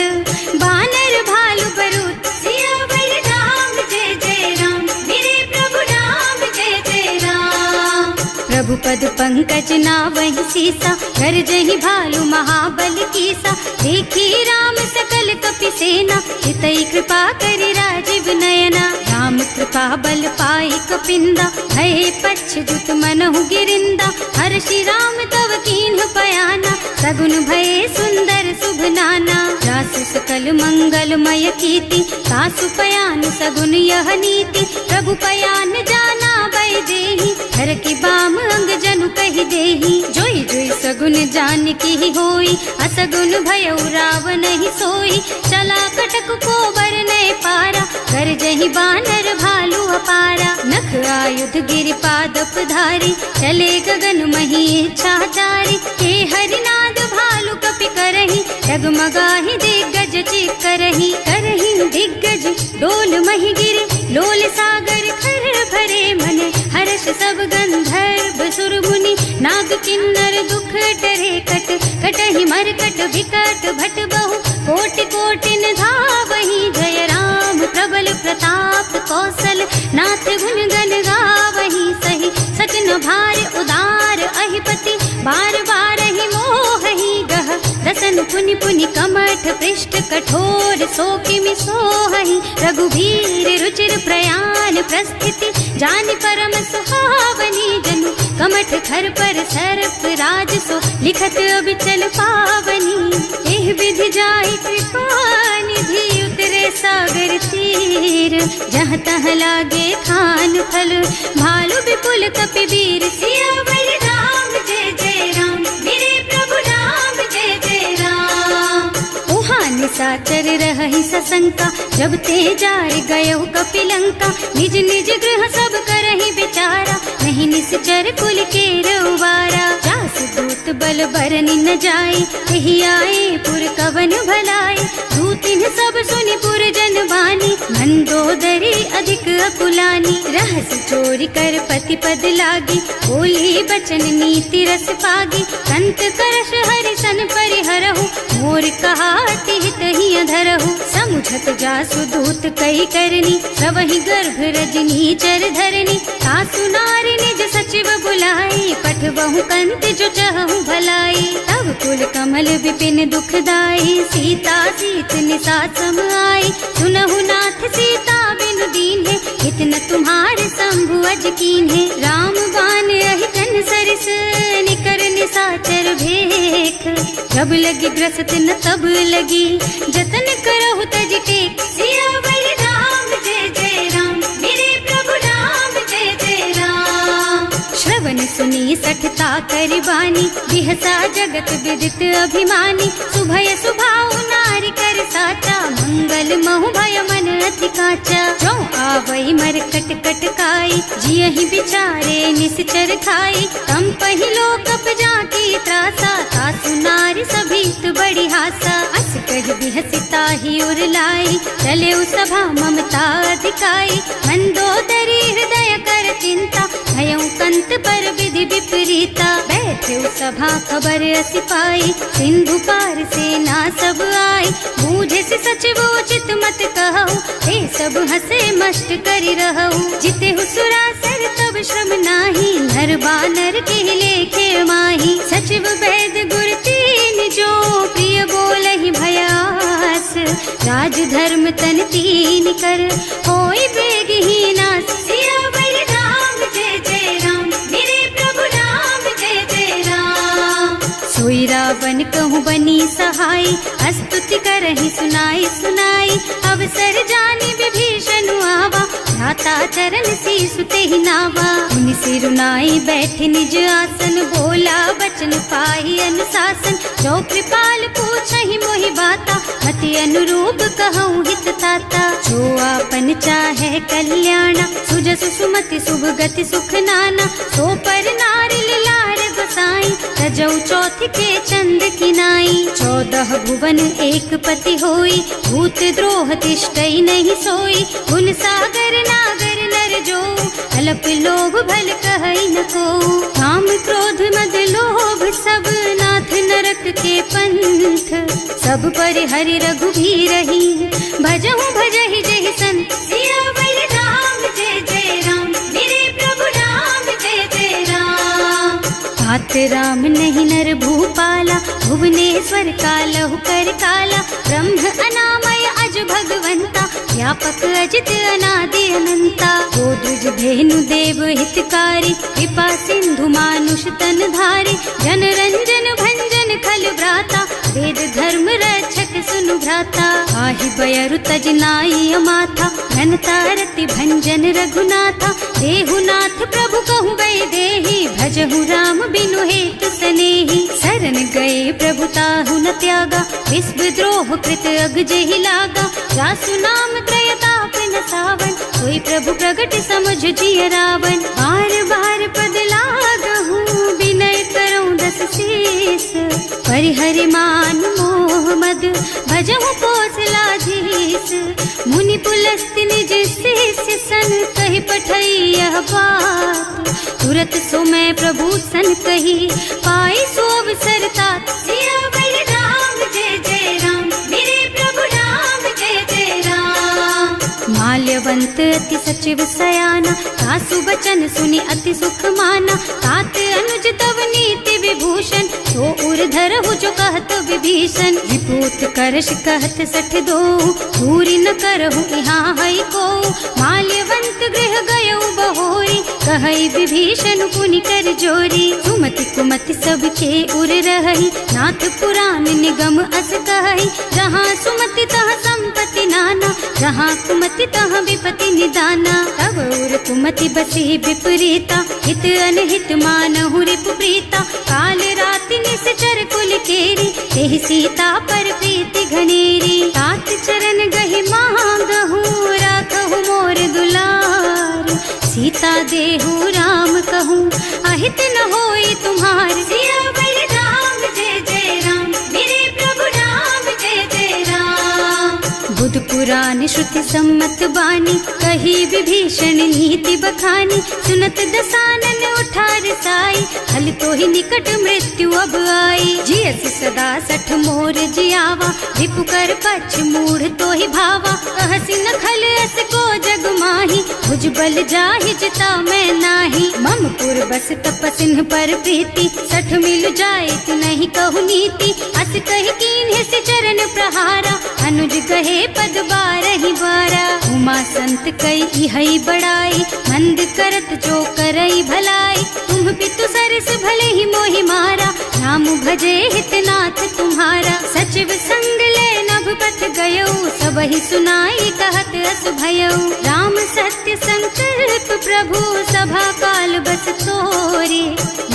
बानर भालु बरूथ। सियावर राम, जय जय राम मेरे प्रभु राम, जय जय राम। प्रभु पद पंकज नावहि सीसा, गरजहि भालु महाबल कीसा। देखी राम सकल कपि सेना, चितई कृपा करि राजीव नयना। राम कृपा बल पाई कपिंदा, भय पच्छ जुत मनहु गिरिंदा। हर्षि राम तव कीन्ह पयाना, सगुन भय सुंदर शुभ नाना। जासु सकल मंगलमय कीर्ति, तासु पयान सगुन यह नीति। प्रभु पयान जाना भय देहि, हर की बाम अंग जनु कहि देहि। जोई जोई सगुन जान की होई, असगुन भयउ रावण ही सोई। चला कटक को बरनै पारा, कर जहि बानर भालु अपारा। नख आयुध गिरि पादप धारी, चले गगन मही इच्छाचारी। के हरिनाद भालु कपि करही, डगमगाहि दिग्गज चित करही। करही दिग्गज डोल मही गिरे, लोल सागर खर भरे मने। हर्ष सब गंधर्व सुर मुनि, नाग किन्नर दुख टरे कट। कटहि मरकट विकट भट बहु, कोटि कोटिन धावहि। जय राम प्रबल प्रताप कौशल, नाथ गुण गण गावहि। सही सकन भार उदार अहिपति, बार बार ही मोहहि गह। दसन पुनि पुनि कमठ पृष्ठ, कठोर सो किमि सोहहि। रघुवीर रुचिर प्रयाण प्रस्थिति, जानि परम सुहावनी। जनु कमठ खर पर सर्प राज सो, लिखत अबिचल पावनी। एह विधि जाय कृपा निधि, उतरे सागर तीर। जहाँ तह लागे खान फल, भालु विपुल कपि वीर। सियावर राम, जय जय राम मेरे प्रभु राम, जय जय राम। उहाँ निशाचर रहहि सशंका, जब ते जार गयो कपि लंका। निज निज गृह सब करहि विचारा, नहीं निश्चर कुल के रउवारा। जासु दूत बल बरनि न जाए, एहि आए पुर कवन भलाए। दूत दीन सब सुनि पुरजन बानी, मंदोदरी अधिक अकुलानी। रहस्य चोरी कर पति पद लागी, बोली बचन नीति रस पागी। संत करश हरि सन परिहरहु, मोर कहाति हित ही अधरहु। समुझत जासु दूत कई करनी, सबहि गर्भ रजनी चर धरनी। सासु नारी निज सचिव बुलाई, पठबहु कंत जो चहु भलाई। तब कुल कमल विपिन दुखदाई, सीता सीत निसा सम आई। सुनहु नाथ सीता बिनु दीन है, इतना तुम्हारे शंभु अज कीन है। राम बान अहितन सरिस, निकर निसाचर भेख। जब लगी ग्रसत न तब लगी, जतन करहु तज टेक। सियावर राम जय जय राम, मेरे प्रभु राम जय जय राम। श्रवण सुनी सठता करबानी, बिहसा जगत विदित अभिमानी। सुभय सुभाउ नारी कर साचा, मंगल महु भय मन अति काचा। जो आवई मर कट कट काई, जियहि विचारे निश्चर खाई। तम पहिलो कप जाकी त्रासा, सासु नारी सभीत बड़ी हासा। अस कह बिहसिता ही उर लाई, चले सभा ममता अधिकाई। मंदोदरी हृदय कर चिंता, भयउ कंत पर विधि विपरीता। बैठे सभा खबर असी पाई, सिंधु पार सेना सब आई। बूझे से सचिव उचित मत कहु, हे सब हसे मस्त करि रहु। जिते हुसुरासर तब श्रम नाही, नर बानर के लेखे माही। सचिव वैद गुर तीन जो, प्रिय बोलहि भयास। राज धर्म तन तीन कर, होई बेगहि नास। सियावर राम जय जय राम, मेरे प्रभु राम जय जय राम। सोई रावण कहूँ बनी सहाय, स्तुति करहि सुनाई सुनाई। अवसर जानी विभीषण आवा, भ्राता चरण शीस तेहि नावा। मुनि सिरुनाई बैठे निज आसन, बोला बचन पाहि अनुशासन। जो कृपाल पूछहि मोहि बाता, मति अनुरूप कहूँ हित ताता। जो आपन चाहे कल्याणा, सुजसु सुमति शुभ गति सुख नाना। सो पर नारी लार बसाई, तजौ चौथ के चंद किनाई। 14 भुवन एक पति होई, भूत द्रोह तिष्ठई नहीं सोई। गुण सागर नागर नर जो, अल्प लोभ भल कहई न को। काम क्रोध मद लोभ सब, नाथ नरक के पंथ। सब पर हरि रघुबीरहि, भजहु भजहि जहि संत। सियावर राम जय जय राम, मेरे प्रभु राम जय जय राम। तात राम नहीं नर भूपाला, भुवनेश्वर कालहु कर काला। ब्रह्म अनामय अज भगवंता, व्यापक अजित अनादि अनंता। गोदुज धेनु देव हितकारी, कृपा सिंधु मानुष तन धारी। जन रंजन भंजन खल भ्राता, वेद धर्म रक्षक सुनु भ्राता। आहि बयरु तज नाई माथा, घनता रति भंजन रघुनाथा। देहुनाथ प्रभु कहु गए देहि, भजहु राम बिनु हेतु सनेहि। शरण गए प्रभु ताहु न त्यागा, विश्व द्रोह कृत अग जेहि लागा। जासु नाम त्रयताप न सावन, सोई प्रभु प्रगट समझ जिय रावण। बार बार पद लागहु, विनय करऊं दस शीस। परिहरि मान मोह मद, भजहु कौशलाधीश। मुनि पुलस्त्य निज शिष्य सन, कहि पठई यह बात। तुरत सो मैं प्रभु सन कही, पाई सो अवसर तात। सियावर राम जय जय राम, मेरे प्रभु राम जय जय राम। माल्यवंत अति सचिव सयाना, सासु बचन सुनि अति सुख माना। तात अनुज तव नीति विभूषण, सो उर धरहु जो कहत विभीषण। विपूत करश कहत सठ दो, दूरी न करहु यहाँ हई को। माल्यवंत गृह गयौ बहोरी, कहई विभीषण पुनि कर जोरी। सुमति कुमति सबके उर रही, नाथ पुराण निगम अस कहई। जहाँ सुमति तहाँ संपत्ति नाना, जहाँ कुमति तहाँ विपति निदाना। तब उर कुमति बसी विपरीता, हित अनहित मानहु रिपु प्रीता। काल राति निश्चर कुल केरी, तेहि सीता पर प्रीति घनेरी। तात चरण गहि मांगहु, राखहु मोर दुलार। सीता देहु राम कहूँ, अहित न होई तुम्हार। सियावर राम जय जय राम, मेरे प्रभु राम जय जय राम। पुराण श्रुति सम्मत बानी, कही विभीषण नीति बखानी। सुनत दसानन उठा रसाई, हल तो ही निकट मृत्यु अब आई। जियस सदा सठ मोर जियावा, रिपु कर पछ मूढ़ तो ही भावा। कहसी न खल अस को जग माही, भुज बल जाहि जिता मैं नाही। मम पुर बस तपसिन्ह पर प्रीति, सठ मिल जाए तु नहीं कहु नीति। अस कही कीन्ह से चरण प्रहारा, अनुज कहे पद बारहि बारा। उमा संत कई इहई बड़ाई, मंद करत जो करई भलाई। तुम पितु सरस भले ही मोहि मारा, नाम भजे हितनाथ तुम्हारा। सचिव संग ले नभ पथ गयो, सबहि सुनाई कहत अस भयो। राम सत्य संकल्प प्रभु, सभा काल बस तोरे।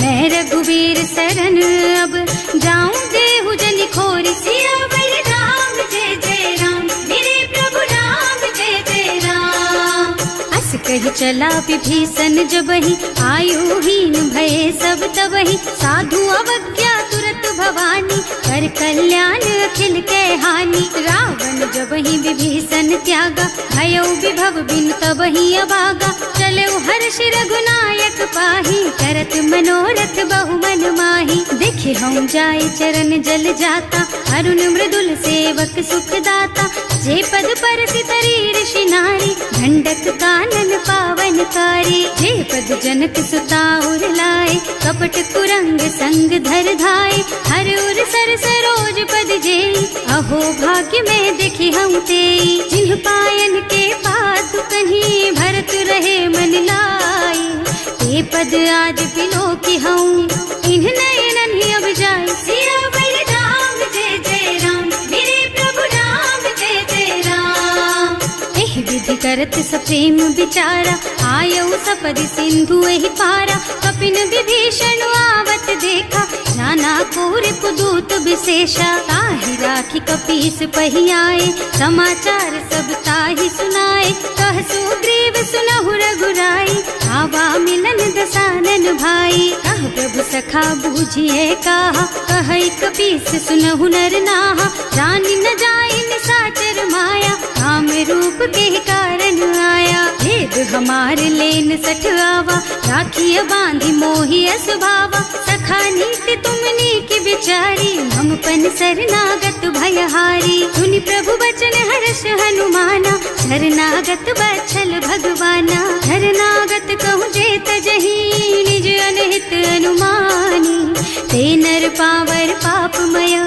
मैं रघुवीर सरन अब, जाऊं देहु जनि खोरि। सियावर राम जय जय राम, मेरे प्रभु राम जय जय राम। अस कही चला विभीषण जबहि, आयुहीन भये सब तबहि। साधु अवज्ञा तुरत भवानी, कर कल्याण अखिल के हानि। रावण जबहि विभीषण त्यागा, भयो विभव बिनु तबहि अभागा। चलो हर्ष रघुनायक पाहि, करत मनोरथ बहु मन माहि। देखे हम जाय चरण जल जाता, अरुण मृदुल सेवक सुख दाता। जे पद पर सितरी ऋषि नारी, ढंडक कानन पावन कारी। जे पद जनक सुता उर लाए, कपट कुरंग संग धर धाय। हर उर सर सरोज पद जेई, अहो भाग्य में देखी हम तेई। जिन्ह पायन के पात कहीं, भरत रहे मन लाई। ते पद आज बिलो की हूँ, इन्ह नयनन ही अब जाए। सियावर राम जय जय राम, मेरे प्रभु राम जय जय राम। एह विधि करत सप्रेम विचारा, आयऊ सपदि सिंधु एहि पारा। कपिन विभीषण आवत देखा, नाना कोर पुदूत विशेषा। ताहि राखी कपीस पहि आए, समाचार सब ताहि सुनाए। कह सुग्रीव सुनहु रघुराई, आवा मिलन दसानन भाई। कह प्रभु सखा बूझिए कहा, कहई कपीस सुनहु नर नाहा। जानि न जाय निसाचर माया, काम रूप के कारण आया। भेद हमार लेन सठ आवा, राखिय बांधि मोहि असुभावा। सखा नीति तुमनी की विचारी, हम पन शरणागत भयहारी। सुनि प्रभु बचन हर्ष हनुमाना, शरणागत बछल भगवाना। शरणागत कहूँ जेत जही, निज अनहित अनुमानी। ते नर पावर पापमय,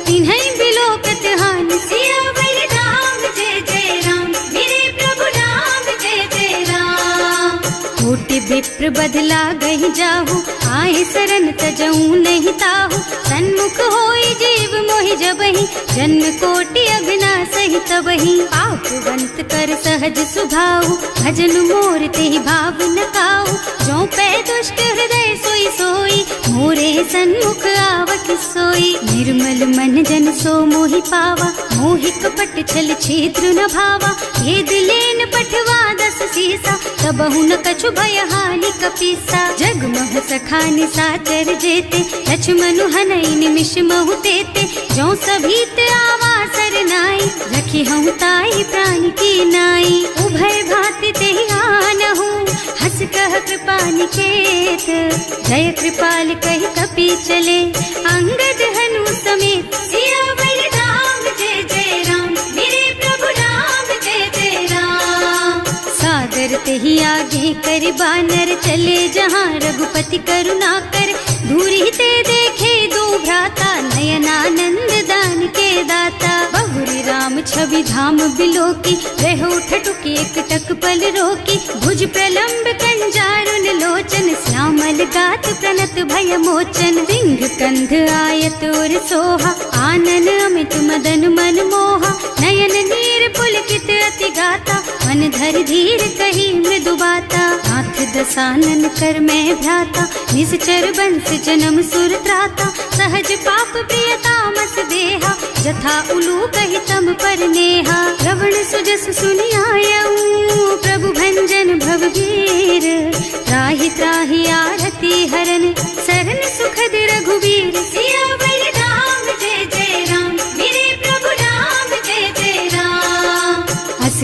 तिन्है बिलोकत हानि। सियावर राम जय जय राम, मेरे प्रभु राम जय जय राम। कोटि विप्र बदला गहि जाहु, आए शरण तजऊ नहीं ताहु। सन्मुख होई जीव मोहि जबहि, जन्म कोटि अघनासहि तबहि। पापवंत कर सहज सुभाऊ, भजन मोर तेहि भाव न काऊ। जो पै दुष्ट हृदय सोई सोई, मोरे सन्मुख आवत सोई। निर्मल मन जन सो मोहि पावा, मोहि कपट छल छिद्र न भावा। भेद लेन पठवा दस सीसा, तबहु न कछु भय हानि कपीसा। जगमह सखा निसाचर जेते, लक्ष्मनु हनई निमिष महु तेते। जो सभीत आवा सरनाई, रखी हूँ ताई प्राण की नाई। उभय भांति तेहि आनहु, हस कह कृपा निकेत। जय कृपाल कहि कपि चले, अंगद हनु समेत। सियावर राम जय जय राम, मेरे प्रभु राम जय जय राम। सादर तेहि आगे कर बानर, चले जहाँ रघुपति करुणा कर। दूरी ते देखे दो भ्राता, नयनानंद दान के दाता। बहुरी राम छवि धाम बिलोकी, रहो ठठुकी एक टक पल रोकी। भुज प्रलंब कंजारुन लोचन, श्यामल गात प्रणत भय मोचन। सिंह कंध आयत और सोहा, आनन अमित मदन मन मोहा। नयन नीर पुलकित अति गाता, मन धर धीर कही मृदु बाता। नाथ दसानन कर मैं भ्राता, निश्चर बंस जन्म सुर त्राता। सहज पाप प्रियतामस देहा, जथा उलू कहि तम पर नेहा। श्रवण सुजस सुनि आयऊ, प्रभु भंजन भवभीर। त्राहि त्राहि आरती हरन, सरन सुखद रघुवीर। सियावर राम जय जय राम, मेरे प्रभु राम जय जय राम। अस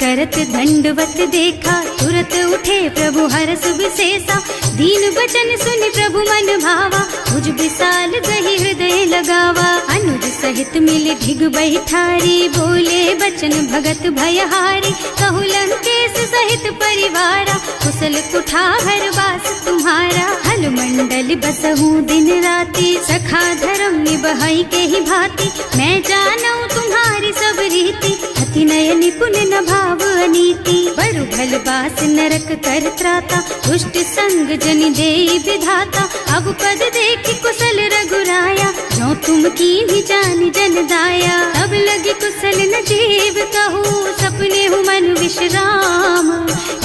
करत दंडवत देखा, तुरत उठे प्रभु हरस विशेषा। दीन बचन सुनि प्रभु मन भावा, मुझ विशाल गही हृदय लगावा। अनुज सहित मिल ढिग बैठारी, बोले बचन भगत भयहारी। कहु लंकेश सहित परिवारा, कुशल कुठार वास तुम्हारा। हल मंडल बसहु दिन राति, सखा धर्म निबहाई के ही भांति। मैं जानू तुम्हारी सब रीति, अति नय निपुण न भाव अनीति। बरु भल बास नरक कर त्राता, दुष्ट संग जनि देई विधाता। अब पद देखि कुशल रघुराया, जो तुम कीन्ही जानि जन दाया। अब लगी कुशल न जीव कहू, सपने हूँ मन विश्राम।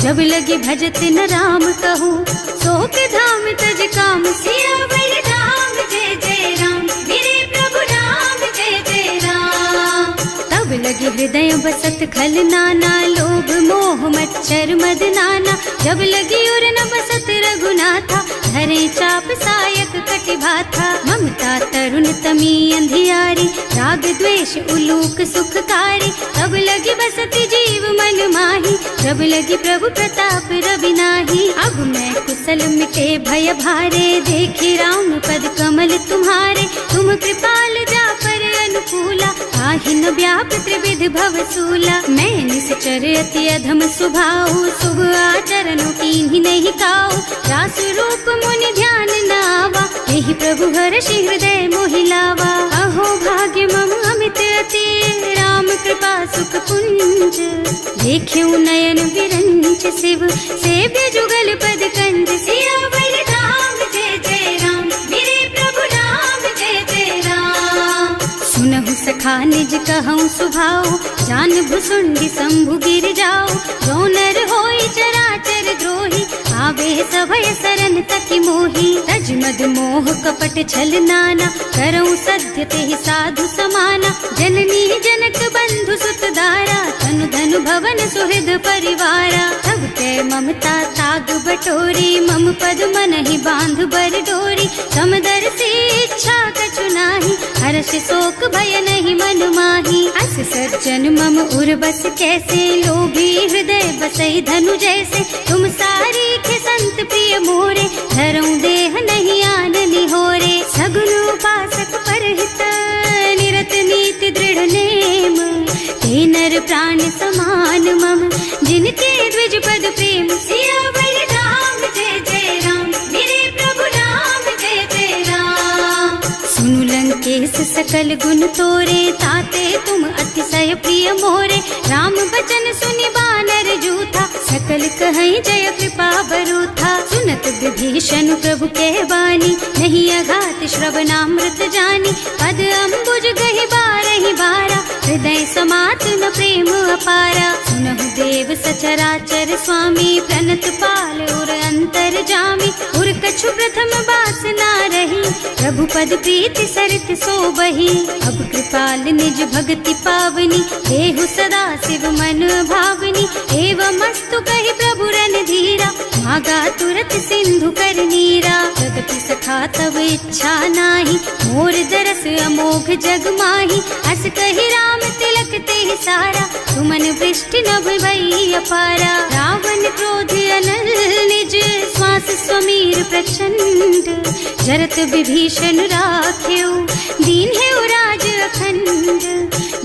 जब लगी भजत न राम कहू, शोक धाम तज काम। सियावर राम जय जय राम, मेरे प्रभु राम जय जय राम। तब लगी हृदय बसत खल नाना, लोभ मोह मच्छर मद नाना। जब लगी उर न बसत रघुनाथा, धरे चाप सायक कटिभाथा। ममता तरुण तमी अंधियारी, राग द्वेष उलूक सुखकारी। तब लगी बसती जीव मन माही, जब लगी प्रभु प्रताप रवि नाही। अब मैं कुशल मिटे भय भारे, देखी राम पद कमल तुम्हारे। तुम कृपाल जा पर अनुकूला, आहि न व्याप त्रिविध भव सूला। मैं निश्चर अति अधम स्वभाव, शुभ आचरण कीन्ही नहीं काऊ। रास रूप मुनि ध्यान न आवा, यही प्रभु हर्षि हृदय मोहि लावा। अहो भाग्य मम अमित अति, राम कृपा सुख पुंज। देख्यऊ नयन विरंच शिव, सेव्य जुगल पद कंज। सियावर राम जय जय राम, मेरे प्रभु राम जय जय राम। सुनहु सखा निज कहऊँ सुभाऊ, जान भुसुंडी शंभु गिर जाओ। जो नर होई चराचर द्रोही, आवे सभय सरन तकी मोही। तज मद मोह कपट छल नाना, करऊँ सत्य तेहि साधु समाना। जननी जनक बंधु सुत दारा, तनु धनु भवन सुहृद परिवारा। तब ते ममता ताग बटोरी, मम पद मन ही बांध बर डोरी। समदर्शी इच्छा कछु नाही, हर्ष शोक भय नहीं मन माही। अस सज्जन मम उर बस कैसे, लोभी हृदय बसई धनु जैसे। तुम सारी के संत प्रिय मोरे, धरऊं देह नहीं आन निहोरे। सगुन उपासक परहित, निरत नीति दृढ़ नेम। ते नर प्राण समान मम, जिनके द्विज पद प्रेम। सियावर राम जय जय राम, मेरे प्रभु राम जय जय राम। सुनु लंकेश सकल गुण तोरे, ताते तुम अतिशय प्रिय मोरे। राम बचन सुनि बानर जूथा, सकल कहई जय कृपा बरूथा। सुनत विभीषण प्रभु के बानी, नहीं अघात श्रवणामृत जानी। पद अम्बुज गहि बारहि बारा, हृदय समात न प्रेम अपारा। सुनहु देव सचराचर स्वामी, प्रणत पाल उर अंतर जामी। उर कछु प्रथम बास ना रही, प्रभु पद प्रीति सरित सोबही। अब कृपाल निज भक्ति पावनी, देहु सदा शिव मन भावनी। एवं मस्तु कहि प्रभु रन धीरा, मागा तुरत सिंधु कर नीरा। जगति सखा तब इच्छा नाही, मोर दरस अमोघ जग माही। अस कहि राम तिलक तेहि सारा, तुमन वृष्टि नभ भई अपारा। रावण क्रोध अनल निज, श्वास स्वमीर प्रचंड। जरत विभीषण राख्यो, दीन है राज अखंड।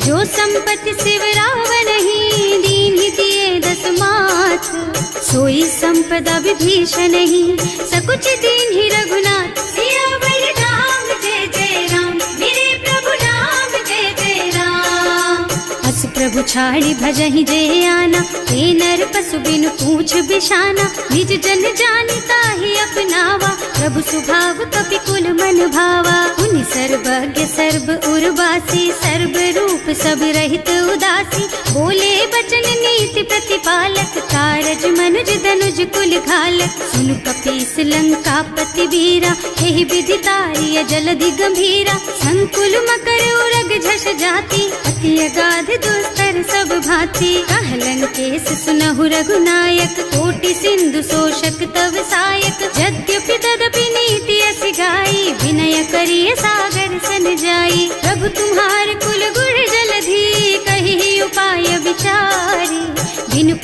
जो संपत्ति शिव रावण ही, दीन ही दिए दस माथ। सोई संपदा विभीषण ही, सकुच दीन ही रघुनाथ। सियावर राम जय जय राम, मेरे प्रभु राम जय जय राम। अस प्रभु छाड़ी भजहि जय आना, ते नर पशु बिनु पूछ बिशाना। निज जन जानता ही अपनावा, प्रभु स्वभाव कपि कुल मन भावा। उनि सर्वज्ञ सर्व उर्वासी, सर्व रूप सब रहित उदासी। बोले बचन नीति प्रतिपालक, कारज मनुज धनुज कुल घालक। सुनु कपीस लंका पति वीरा, यही विधि तारिय जलधि गंभीरा। संकुल मकर उरग झष जाति, अति अगाध दुस्तर सब भांति। कह लंकेश सुनहु रघुनायक, कोटि सिंधु शोषक तव सायक। यद्यपि तदपि नीति अस गाई, विनय करिय सागर सन जाई। प्रभु तुम्हार कुल गुण जलधि, कहि उपाय विचारी।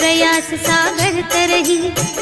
प्रयास सागर तरही,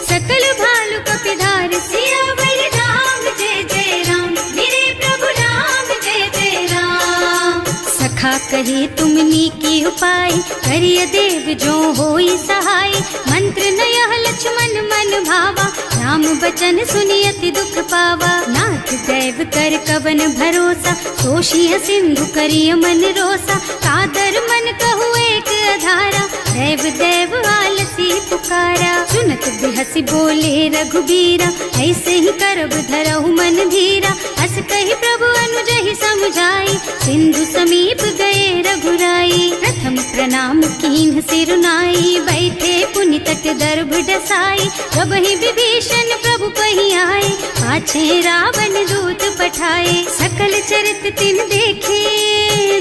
सकल भालु कपिधार सियावर राम जय जय राम, मेरे प्रभु राम जय जय राम। सखा कहे तुमनी की उपाय, करिय देव जो होई सहाय, मंत्र न यह लक्ष्मण मन भावा, राम बचन सुनि अति दुख पावा। नाथ दैव कर कवन भरोसा, तोषिय सिंधु करिय मन रोसा, कादर मन कहु एक अधारा, देव देव आलसी पुकारा। सुनत बिहसी बोले रघुबीरा, ऐसे ही करब धरहु मन धीरा, अस कही प्रभु अनुजहि समझाई, सिंधु समीप गए रघुराई। प्रथम प्रणाम कीन्ह सिरुनाई, बैठे पुनि तट दर्भ डसाई, जब ही विभीषण प्रभु पही आए, पाछे रावण दूत पठाए। सकल चरित तिन देखे,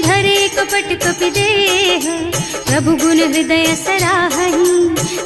धरे कपट कपि देह, प्रभु गुण हृदय सराहहि,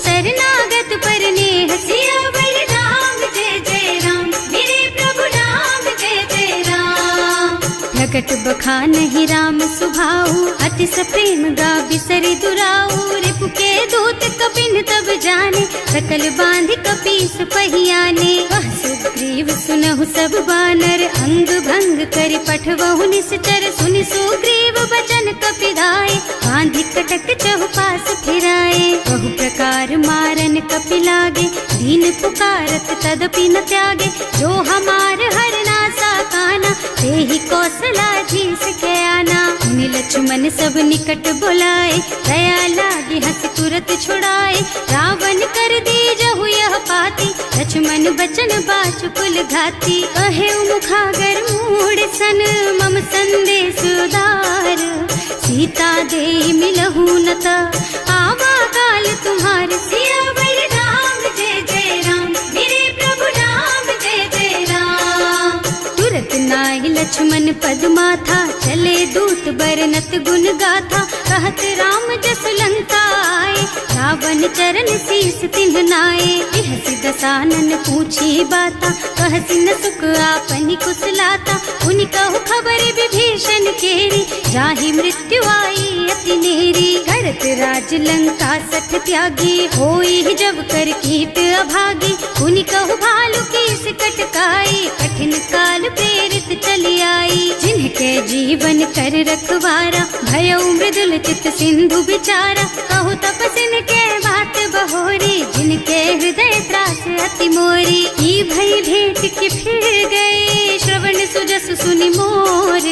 शरणागत पर नेह। सियावर राम जय जय राम, मेरे प्रभु राम जय जय राम। प्रकट बखानहि राम सुभाऊ, अति सप्रेम गा बिसरि दुराऊ, रिपु के दूत कपिन तब जाने, सकल बांध कपीस पहियाने। वह सुग्रीव सुनहु सब बानर, अंग भंग करि पठवहु निश्चर, सुनि सुग्रीव बचन कपिधाय, बांधि कटक चहुपास फिराए। बहु प्रकार मारन कपि लागे, दीन पुकारत तदपि न त्यागे, जो हमार हरना सा काना, तेहि कौशला जीस के आना। मुनि लक्ष्मण सब निकट बुलाए, दया लागी हंस तुरत छुड़ाए, रावण कर दीजहु यह पाती, लक्ष्मण बचन बाचु कुल घाती। कहे मुखागर मूढ़ सन, मम संदेश उदार, सीता दे मिलहु नत, आवा काल तुम्हार। सियावर राम जय जय राम, मेरे प्रभु राम जय जय राम। तुरत नाहि लक्ष्मण पद माथा, चले दूत बरनत गुण गाथा, कहत राम जस लंका आए, रावण चरण शीस तिन्ह नाए। बिहसि दसानन पूछी बाता, कहसि न सुख आपनि कुशलाता, उनि कहु खबर विभीषण केरी, जाहि मृत्यु आई अति नेरी। करत राज लंका सठ त्यागी, होई जब कर कीट अभागी, उनि कहु भालु कीस कटकाई, कठिन काल प्रेरित चली आई। जिनके जीवन कर रखवारा, भयउ मृदुल चित सिंधु बिचारा, कहु तपसिन के बात बहोरी, जिनके हृदय त्रास अति मोरी। ई भई भेंट के फिर गए, श्रवण सुजस सुनि मोर,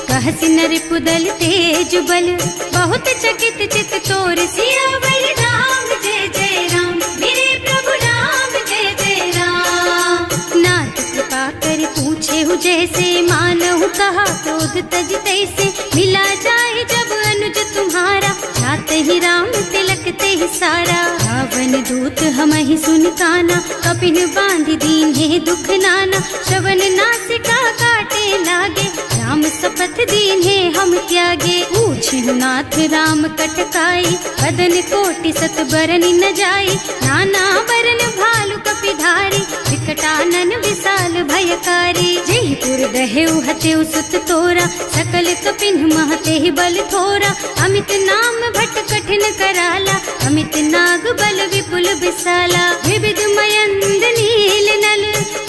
कहसि नरिपु दल तेज बल, बहुत चकित चित तोर। सियावर राम जय जय राम, मेरे प्रभु राम जय जय राम। नाथ कृपा कर पूछे हु जैसे, मानहु कहा क्रोध तज तैसे, मिला जाए जब अनुज तुम्हारा, जाते ही राम तिलक ते सारा। रावण दूत हमहि सुन काना, कपिन बांधि दीन है दुख नाना, श्रवण नासिका काटे लागे, राम शपथ दीन है हम त्यागे। पूछहु नाथ राम कटकाई, बदन कोटि सत बरन न जाई, नाना बरन भालु कपिधारी, विकटानन विशाल भयकारी। जेहि पुर दहेउ हतेउ सुत तोरा, सकल कपिन महते बल थोरा, अमित नाम भट कठिन कराला, अमित नाग बल विपुल विशाला। विविध मयंद नील नल,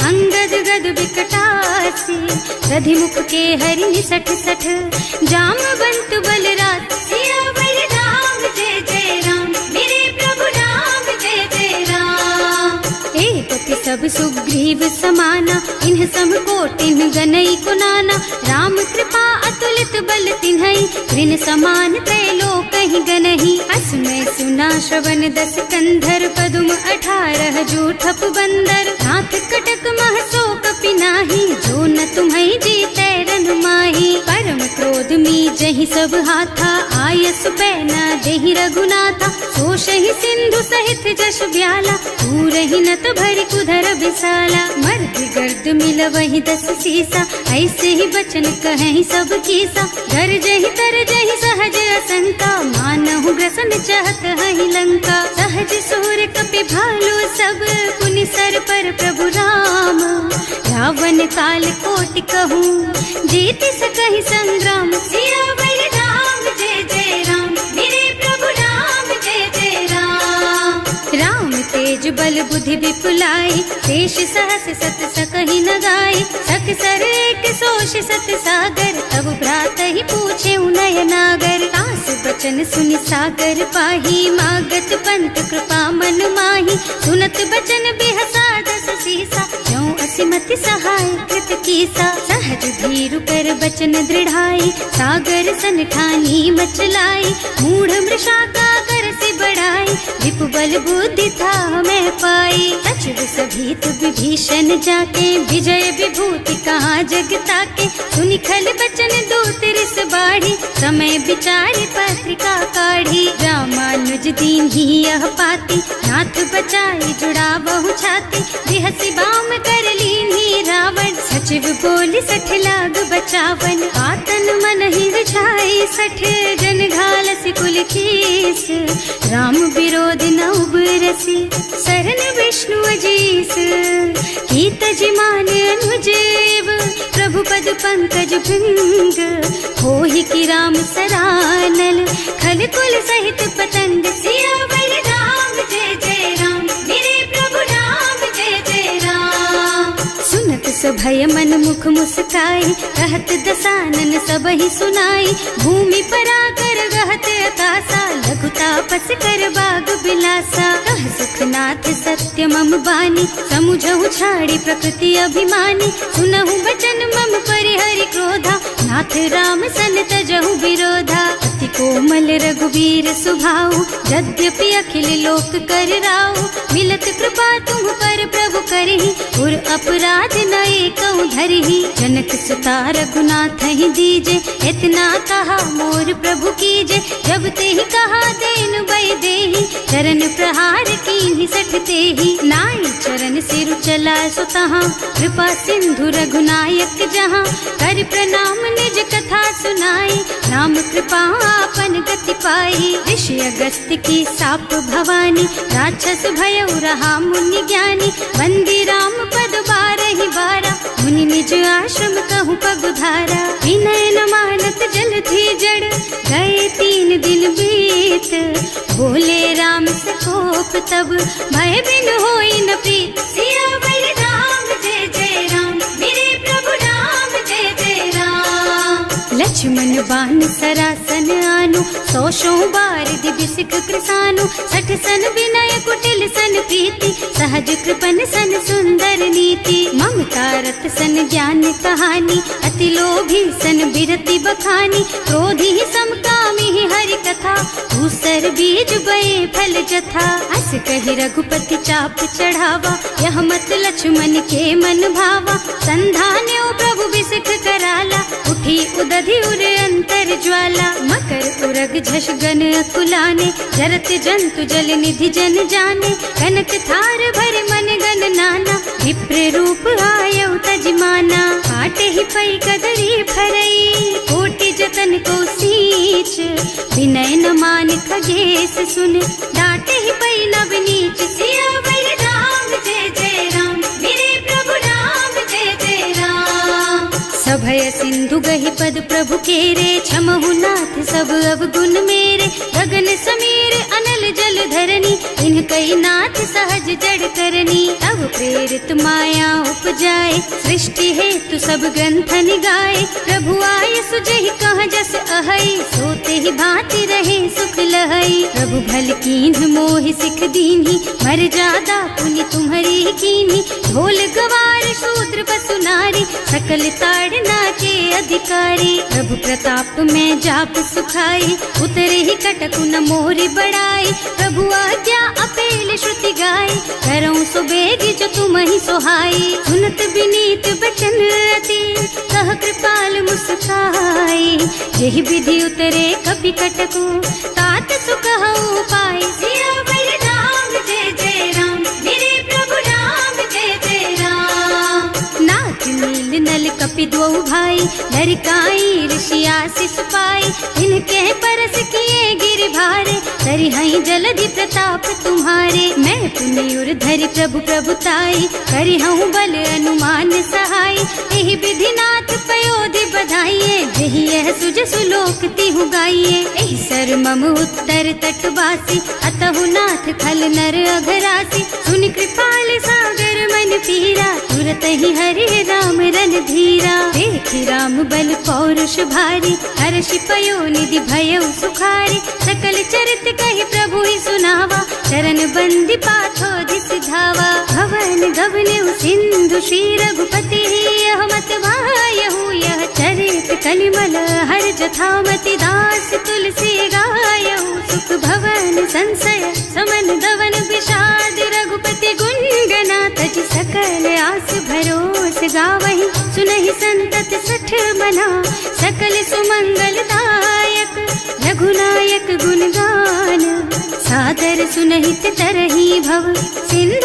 अंगद गद विकटासी, दधिमुख के हरि निसठ सठ, जामवंत बलराज। सियावर राम जय जय राम, मेरे प्रभु राम जय जय राम। एक सब सुग्रीव समाना, इन्ह सम कोटिन गनई कुनाना, राम कृपा अतुलित बल तिन्हई, ऋण समान त्रैलोकहि गनहि। असमय सुना श्रवण दस कंधर, पदुम 18 जूठप बंदर, नाथ कटक मह सो कपि नाही, जो न तुम्हई जीतै रन माही। परम क्रोध मी जहि सब हाथा, आयस पैना देहि रघुनाथा, सोषहि सिंधु सहित जश ब्याला, पूरहि नत भरि कुधर विशाला। मर्द गर्द मिलवहि 10 सीसा, ऐसे ही बचन कहें सब कीसा, गरजहि तरजहि सहज असंका, मानहु ग्रसन चाहत हहि लंका। सहज सूर कपि भालु सब, पुनि सर पर प्रभु राम, रावण काल कोटि कहूँ, जीत सकहि संग्राम। सियावर राम जय जय राम, मेरे प्रभु राम जय जय राम। तेज बल बुद्धि विपुलाई, शेष सहस सत सकहि न गाय, सख सर एक सोष सत सागर, तब भ्रात ही पूछे नय नागर। तास बचन सुनि सागर पाही, मागत पंत कृपा मन माही, सुनत बचन बिहसा दस सीसा, ज्यों असिमति सहाय कृत कीसा। सहज धीरु कर बचन दृढ़ाई, सागर सन ठानी मचलाई, मूढ़ मृषा का कर से बढ़ाई, विपु बल बुद्धि था मैं पाई। सचिव सभीत विभीषण जाके, विजय विभूति कहाँ जग ताके, सुनि खल बचन दूत रिस बाढ़ी, समय विचारि पत्रिका काढ़ी। रामानुज दीन ही यह पाती, नाथ बचाई जुड़ावहु छाती, बिहसी बाम कर लीन्ही रावण, सचिव बोली सठ लाग बचावन। आतन मन ही रिझाई सठ, जन घालसी कुल कीस, राम विरोध न उबरसी, सरन विष्णु अजीस। कीत जिमान अनुजेव, प्रभु पद पंकज भृंग, होहि की राम सरानल, खल कुल सहित पतंग। सियावर राम जय जय राम, मेरे प्रभु राम जय जय राम। सुनत सभय मन मुख मुस्काई, कहत दसानन सबहि सुनाई, भूमि पराकर गहत अकासा, लघु तापस कर बाग बिलासा। कह सुखनाथ सत्य मम बानी, समुझहु छाड़ी प्रकृति अभिमानी, सुनहु बचन मम परिहरि क्रोधा, नाथ राम सन तजहु विरोधा। अति कोमल रघुवीर सुभाऊ, यद्यपि अखिल लोक कर राऊ, मिलत कृपा तुम पर प्रभु करहि, उर अपराध न एकहु धरहि। जनक सुता रघुनाथ ही दीजे, इतना कहा मोर प्रभु कीजे, जब ते ही कहा देन बई देहि, चरण प्रहार कीन्हि सठ तेहि। नाई चरण सिरु चला सो तहाँ, कृपा सिंधु रघुनायक जहाँ, कर प्रणाम निज कथा सुनाई, राम कृपा आपन गति पाई। ऋषि अगस्त्य की साप भवानी, राक्षस भयउ रहा मुनि ज्ञानी, बंदी राम पद बारहि बारा, मुनि निज आश्रम कहूँ पगुधारा। विनय न मानत जल थी जड़, गए 3 दिन बीत, बोले राम सकोप तब, भय बिन होई न प्रीत। सियावर राम जय जय राम, मेरे प्रभु राम जय जय राम। लक्ष्मण बान सरासन आनु, 100 बार दिव्य सिख कृसानु, 60 सन विनय कुटिल सन प्रीति, सहज कृपन सन सुंदर नीति। ममता रत सन ज्ञान कहानी, अति लोभी सन बिरति बखानी, क्रोधी समकामी हरि कथा, दूसर बीज बये फल जथा। अस कहि रघुपति चाप चढ़ावा, यह मत लक्ष्मण के मन भावा, संधान्यो प्रभु बिसिख कराला, उठी उदधि उर अंतर ज्वाला। मकर उरग झष गन अकुलाने, जरत जंतु जल निधि जन जाने, कनक थार भर मन गन नाना, विप्र रूप आयउ तजमाना। काटे ही पई कदरी फरई, कोटि जतन को सींच, विनय न मान खगेश सुन, डांटे ही पई नव नीच। सियावर राम जय जय राम, मेरे प्रभु राम जय जय राम। सभय सिंधु गहि पद प्रभु केरे, क्षमहु नाथ सब अवगुण मेरे, गगन समीर अनल जल धरनी, इनकई नाथ सहज जड़ करनी। तब प्रेरित माया उपजाए, सृष्टि हेतु सब ग्रंथ निगाए, प्रभु आय सुजहि कह जस अहै, सोते ही भांति रहे सुख लहै। प्रभु भल कीन्ह मोहि सिख दीन्ही, मर जादा पुनि तुम्हरी कीन्ही, ढोल गवार शूद्र पशु नारी, सकल ताड़ना के अधिकारी। प्रभु प्रताप में जाप सुखाई, उतरे ही कटकु न मोरि बड़ाई, प्रभु आज्ञा अपेल श्रुति गाय, करऊं सो बेगी जो तुम ही सोहाई। सुनत विनीत बचन अति, कह कृपाल मुस्काई, यही विधि उतरे कपि कटकु, तात सुकहु पाई। सियावर राम जय जय राम, मेरे प्रभु राम जय जय राम। नाथ नील नल कपि द्वौ भाई, लरिकाई ऋषि आशीष पाई, इनके परस किए गिर भारे, तरिहई जलधि प्रताप तुम्हारे। मैं पुनि उर धरि प्रभु प्रभुताई, करिहऊँ बल अनुमान सहाय, एहि विधिनाथ पयोधि बधाइए, जहि यह सुज सुलोक तिहु गाइए। एहि कर मम उत्तर तटवासी, अतहु नाथ खल नर अघरासी। सुनि कृपाल सागर मन पीरा, तुरत ही हरि राम रन धीरा। देखि राम बल पौरुष भारी, हर्षि पयो निधि भयउ सुखारी। सकल चरित कहि प्रभु ही सुनावा, चरण बंदी पाथो दिस धावा। भवन गबनेउ सिंधु श्री रघुपति, यह मत वायहु यह चरित कलिमल हर जथामति। दास तुलसी गायहु, सुख भवन संशय समन दवन विषाद। रघुपति गुण गना तज सकल आस भरोस गावहि। सुनहि संतत सठ मना, सकल सुमंगल दायक। रघुनायक गुण गान, सादर सुनहित तरहि भव। सिंधु